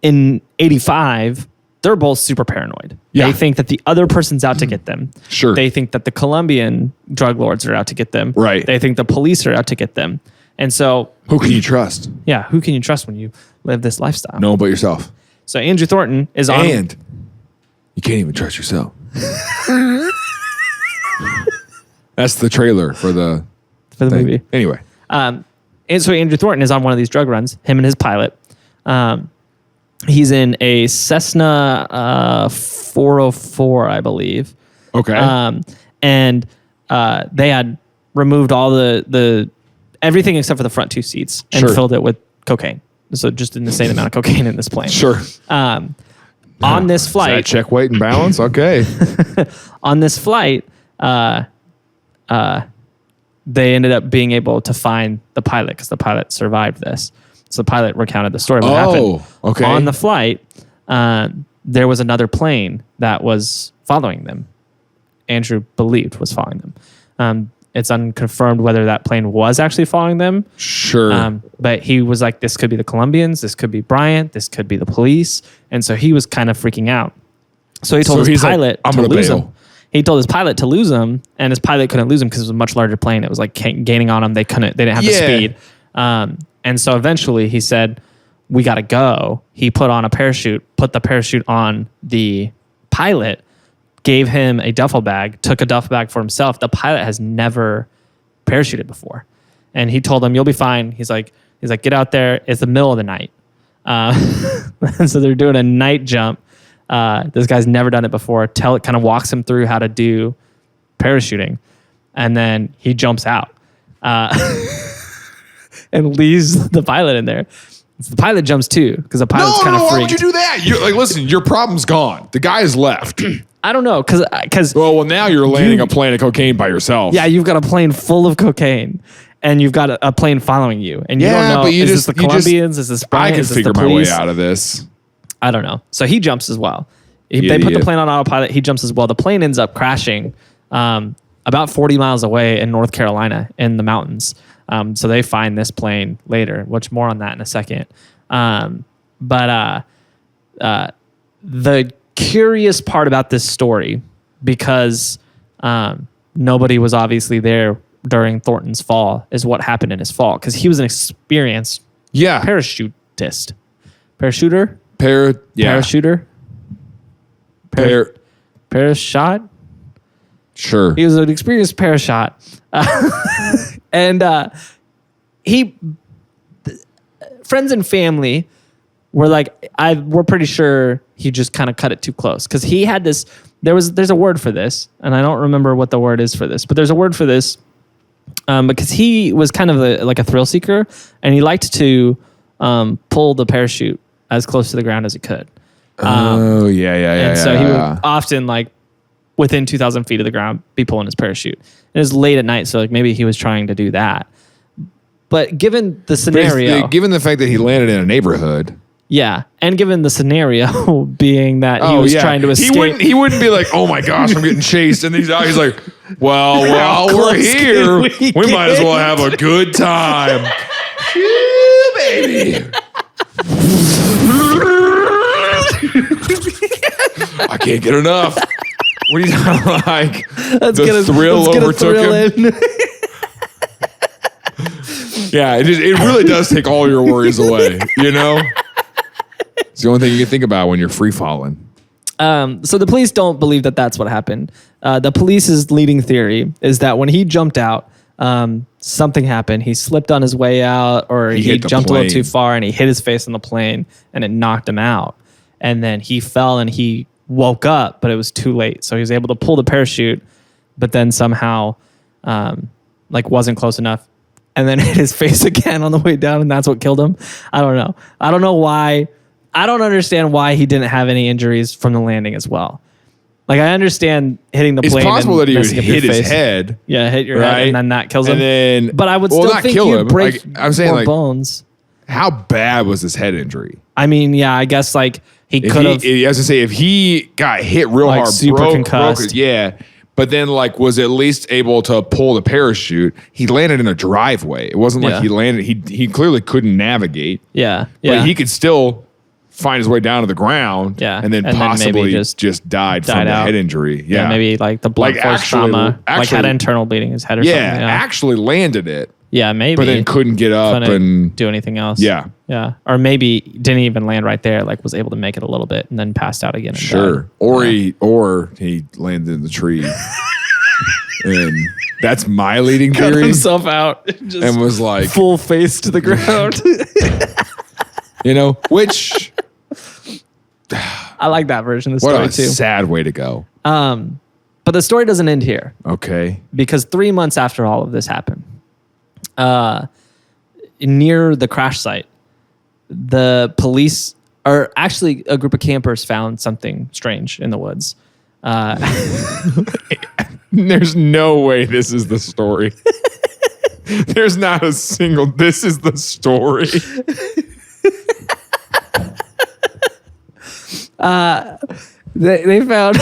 in 85, they're both super paranoid. Yeah. They think that the other person's out to get them. Sure. They think that the Colombian drug lords are out to get them. Right. They think the police are out to get them. And so... Who can you trust? Yeah, who can you trust when you live this lifestyle? No one but yourself. So Andrew Thornton is on... And you can't even trust yourself. That's the trailer for the movie. Anyway. And so Andrew Thornton is on one of these drug runs, him and his pilot. He's in a Cessna 404, I believe. Okay. And they had removed all the everything except for the front two seats and filled it with cocaine. So just an insane amount of cocaine in this plane. Sure. On this flight, is that check weight and balance. Okay. on this flight, they ended up being able to find the pilot because the pilot survived this. So the pilot recounted the story. What happened? Okay. On the flight, there was another plane that was following them. Andrew believed was following them. It's unconfirmed whether that plane was actually following them. Sure. But he was like, this could be the Colombians, this could be Bryant, this could be the police. And so he was kind of freaking out. So he told his pilot to lose him. He told his pilot to lose him, and his pilot couldn't lose him because it was a much larger plane. It was like gaining on him. They didn't have the speed. And so eventually he said, we got to go. He put on a parachute, put the parachute on the pilot, gave him a duffel bag, took a duffel bag for himself. The pilot has never parachuted before. And he told him, you'll be fine. He's like, get out there. It's the middle of the night. And so they're doing a night jump. This guy's never done it before. Kind of walks him through how to do parachuting. And then he jumps out and leaves the pilot in there. So the pilot jumps too because the pilot's kind of freaked. Why would you do that? You're like, listen, your problem's gone. The guy is left. I don't know because well, now you're landing a plane of cocaine by yourself. Yeah, you've got a plane full of cocaine, and you've got a plane following you, and you don't know. Is this the Colombians? Is this Bryant? I can figure my way out of this. I don't know. So he jumps as well. They put the plane on autopilot. He jumps as well. The plane ends up crashing about 40 miles away in North Carolina in the mountains. So they find this plane later, which more on that in a second. But the curious part about this story, because nobody was obviously there during Thornton's fall, is what happened in his fall. Because he was an experienced parachutist. Parachuter? Parachuter? Parashot? Sure. He was an experienced parashot. And friends and family were like, we're pretty sure he just kind of cut it too close. Because he had this, there's a word for this, and I don't remember what the word is for this, but there's a word for this because he was kind of like a thrill seeker, and he liked to pull the parachute as close to the ground as he could. And so he would often, like, within 2,000 feet of the ground, be pulling his parachute. And it was late at night, so like maybe he was trying to do that. But given the scenario... Given the fact that he landed in a neighborhood... Yeah, and given the scenario being that he was trying to escape... He wouldn't be like, oh my gosh, I'm getting chased. And he's like, well, while we're here, we might as well have a good time. Woo, baby. I can't get enough. What are you talking like? The thrill overtook him. Yeah, it really does take all your worries away, you know? It's the only thing you can think about when you're free falling. So the police don't believe that that's what happened. The police's leading theory is that when he jumped out, something happened. He slipped on his way out, or he jumped a little too far and he hit his face on the plane and it knocked him out. And then he fell and he woke up, but it was too late. So he was able to pull the parachute, but then somehow wasn't close enough, and then hit his face again on the way down, and that's what killed him. I don't know. I don't know why. I don't understand why he didn't have any injuries from the landing as well. Like, I understand hitting the plane. It's possible that he would hit his head. Yeah, hit your head, and then that kills him. But I would still think you'd break more bones. How bad was his head injury? I mean, yeah, I guess he could have. I was gonna say, if he got hit real hard, super concussed, but then was at least able to pull the parachute. He landed in a driveway. It wasn't like he landed. He clearly couldn't navigate. Yeah, but he could still find his way down to the ground. Yeah, and then possibly just died from the head injury. Yeah, maybe the blunt force trauma, had internal bleeding in his head or something. Yeah, actually landed it. Yeah, maybe. But then couldn't get up and do anything else. Yeah. Yeah. Or maybe didn't even land right there, was able to make it a little bit and then passed out again. And sure. Died. Or he landed in the tree and That's my leading cut theory. himself out just and was like full face to the ground. Which I like that version of the what story a too. sad way to go. But the story doesn't end here. Okay. Because 3 months after all of this happened, near the crash site, the police, or actually a group of campers, found something strange in the woods. There's no way this is the story. There's not a single, this is the story. They found...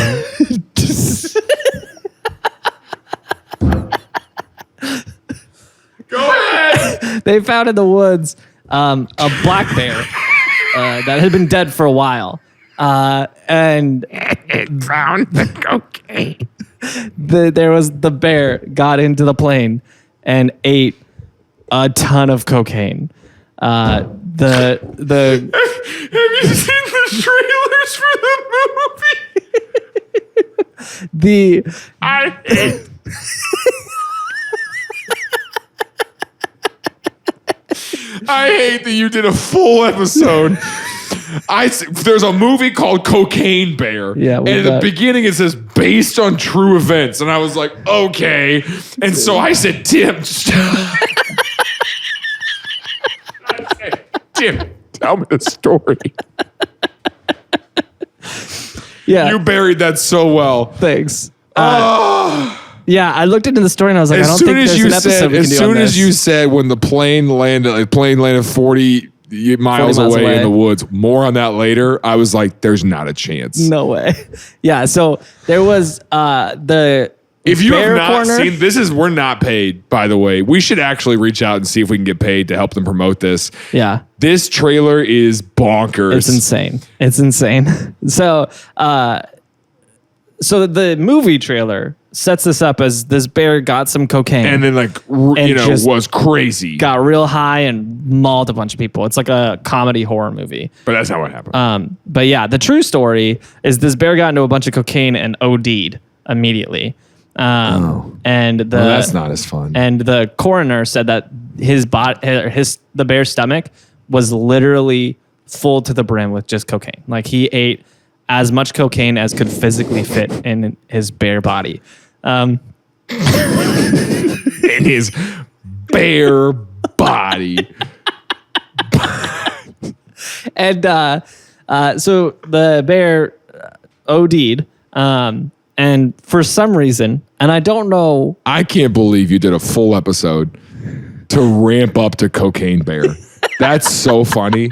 Go ahead. They found in the woods a black bear that had been dead for a while. And It found the cocaine. The bear got into the plane and ate a ton of cocaine. Have you seen the trailers for the movie? I hate. I hate that you did a full episode. There's a movie called Cocaine Bear. Yeah, and at the beginning it says based on true events. And I was like, okay. And so I said, Tim, tell me the story. Yeah. You buried that so well. Thanks. Yeah, I looked into the story and I was like, I don't think there's an episode we can do on this. As soon as you said when the plane landed 40 miles away in the woods, more on that later, I was like, there's not a chance. No way. Yeah, so there was the If you bear have not corner. seen, we're not paid, by the way. We should actually reach out and see if we can get paid to help them promote this. Yeah. This trailer is bonkers. It's insane. It's insane. So the movie trailer sets this up as this bear got some cocaine. And then was crazy. Got real high and mauled a bunch of people. It's like a comedy horror movie. But that's not what happened. But yeah, the true story is this bear got into a bunch of cocaine and OD'd immediately. And that's not as fun. And the coroner said that the bear's stomach was literally full to the brim with just cocaine. Like he ate as much cocaine as could physically fit in his bare body. In his bare body. And so the bear OD'd. And for some reason, and I don't know. I can't believe you did a full episode to ramp up to Cocaine Bear. That's so funny.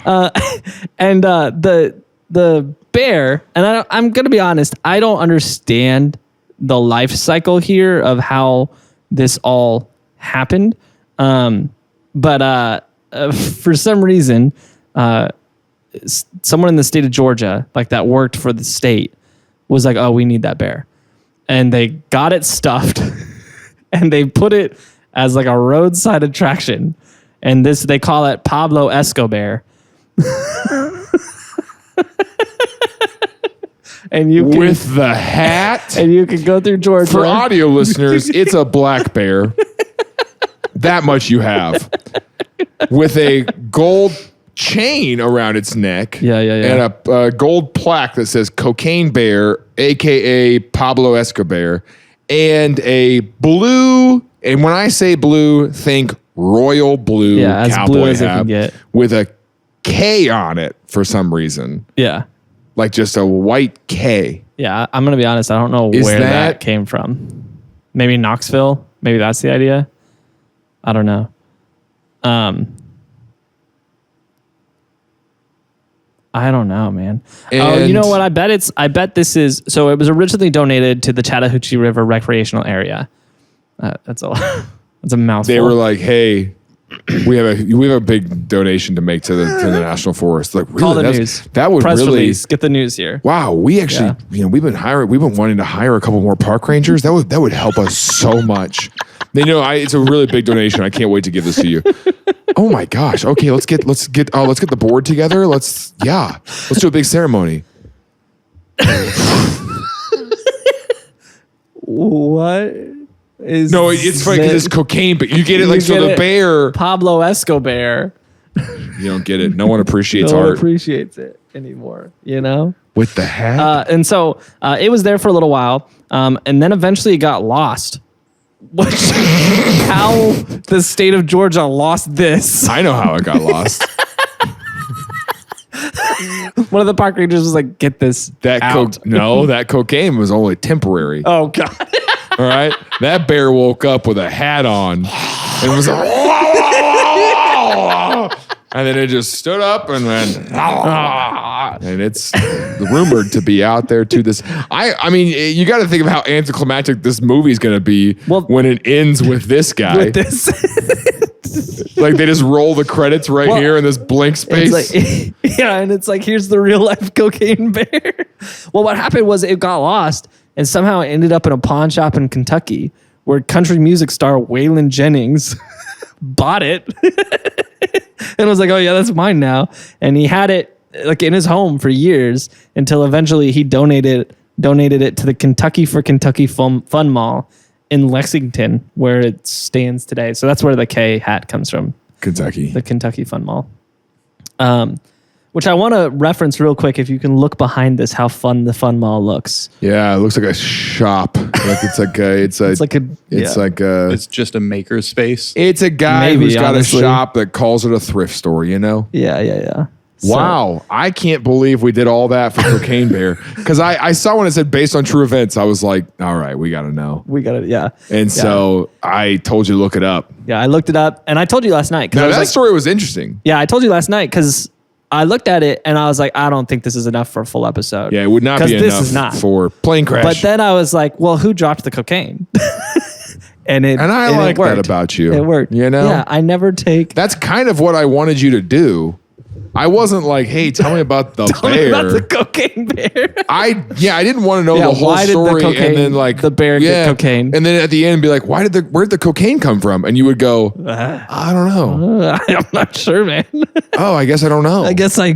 And the bear, and I'm going to be honest, I don't understand the life cycle here of how this all happened. But for some reason, someone in the state of Georgia, like that worked for the state, was like, oh, we need that bear. And they got it stuffed and they put it as like a roadside attraction. And they call it Pablo Escobar. And with the hat, and you can go through Georgia. For audio listeners, it's a black bear. That much you have, with a gold chain around its neck. Yeah. And a gold plaque that says Cocaine Bear, aka Pablo Escobar, and a blue. And when I say blue, think royal blue. Yeah, as cowboy blue as it hat can get, with a K on it for some reason. Yeah. Like just a white K. Yeah, I'm going to be honest. I don't know where that came from. Maybe Knoxville. Maybe that's the idea. I don't know. I don't know, man. Oh, you know what? I bet this is, so it was originally donated to the Chattahoochee River recreational area. That's a mouthful. They were like, hey, we have a big donation to make to the National Forest. Like, really, call the news. That would press really release. Get the news here. Wow, we actually, we've been wanting to hire a couple more park rangers. That would help us so much. It's a really big donation. I can't wait to give this to you. Oh my gosh. Okay, let's get the board together. Let's do a big ceremony. What is? No, it's funny because it's cocaine, but you get it like so the bear. Pablo Escobar. You don't get it. No one appreciates no art. one appreciates it anymore. You know. With the hat. And so it was there for a little while, and then eventually it got lost. Which how the state of Georgia lost this? I know how it got lost. One of the park rangers was like, "Get this out." That cocaine was only temporary. Oh God! All right, that bear woke up with a hat on and was like, and then it just stood up and went, and it's rumored to be out there to this. I mean, you got to think of how anticlimactic this movie is going to be when it ends with this guy. With this. Like they just roll the credits here in this blank space. And it's like, here's the real life cocaine bear. Well, what happened was it got lost and somehow it ended up in a pawn shop in Kentucky where country music star Waylon Jennings bought it and was like, oh yeah, that's mine now. And he had it like in his home for years until eventually he donated it to the Kentucky for Kentucky Fun Mall in Lexington, where it stands today. So that's where the K hat comes from. Kentucky. The Kentucky Fun Mall. Which I want to reference real quick. If you can look behind this, how fun the Fun Mall looks. Yeah, it looks like a shop. It's just a maker space. It's a guy who's got a shop that calls it a thrift store, you know? Yeah. Wow, I can't believe we did all that for Cocaine Bear. Because I saw when it said based on true events, I was like, all right, we got to know. And so I told you to look it up. Yeah, I looked it up, and I told you last night. Now, that story was interesting. Yeah, I told you last night because I looked at it, and I was like, I don't think this is enough for a full episode. Yeah, it would not be enough for plane crash. But then I was like, well, who dropped the cocaine? And I like that about you. It worked. You know? Yeah, I never take... That's kind of what I wanted you to do. I wasn't like, hey, tell me about the bear. Tell me about the cocaine bear. I didn't want to know the whole story and then like the bear get cocaine. And then at the end be like, where'd the cocaine come from? And you would go, I don't know. I'm not sure, man. Oh, I guess I don't know. I guess I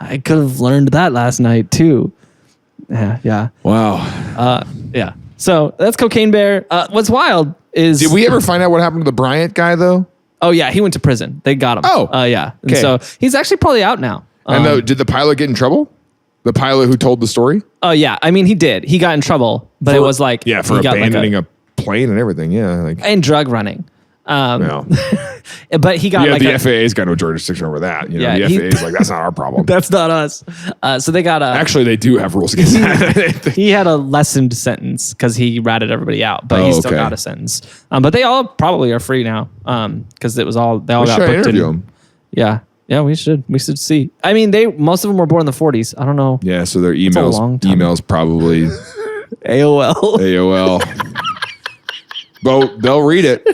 could have learned that last night too. Yeah. Wow. Yeah. So that's Cocaine Bear. What's wild is... Did we ever find out what happened to the Bryant guy though? Oh yeah, he went to prison. They got him. Oh, yeah. And so he's actually probably out now. And did the pilot get in trouble? The pilot who told the story? Oh yeah, I mean he did. He got in trouble, but it was like for abandoning a plane and everything. Yeah, and drug running. But he got the FAA's got no jurisdiction over that. You know, the FAA's like, that's not our problem. That's not us. So they got actually they do have rules against that. He had a lessened sentence because he ratted everybody out, but he still got a sentence. But they all probably are free now because it was all they all got booked in. Yeah, we should see. I mean, most of them were born in the 40s. I don't know. Yeah, so their emails probably AOL. But they'll read it.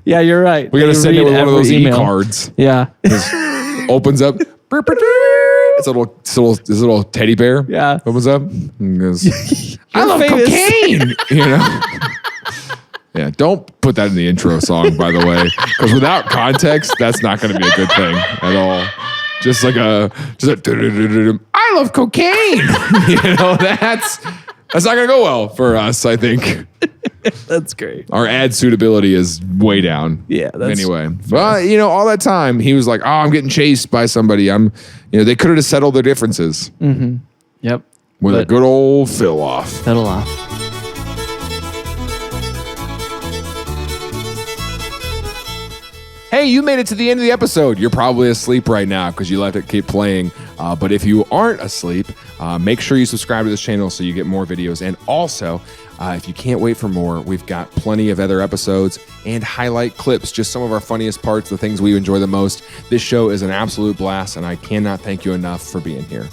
Yeah, you're right. We got to send it with one of those e-cards. Yeah. Opens up. It's a little teddy bear. Yeah. Opens up. And goes, I love cocaine. You know? Yeah, don't put that in the intro song, by the way. Because without context, that's not going to be a good thing at all. Just like I love cocaine. You know, that's not going to go well for us, I think. That's great. Our ad suitability is way down. Yeah. Anyway, but all that time he was like, "Oh, I'm getting chased by somebody." They could have just settled their differences. Mm-hmm. Yep. With a good old Fiddle Off. Fiddle Off. Hey, you made it to the end of the episode. You're probably asleep right now because you let it keep playing. But if you aren't asleep, make sure you subscribe to this channel so you get more videos. And also, if you can't wait for more, we've got plenty of other episodes and highlight clips, just some of our funniest parts, the things we enjoy the most. This show is an absolute blast, and I cannot thank you enough for being here.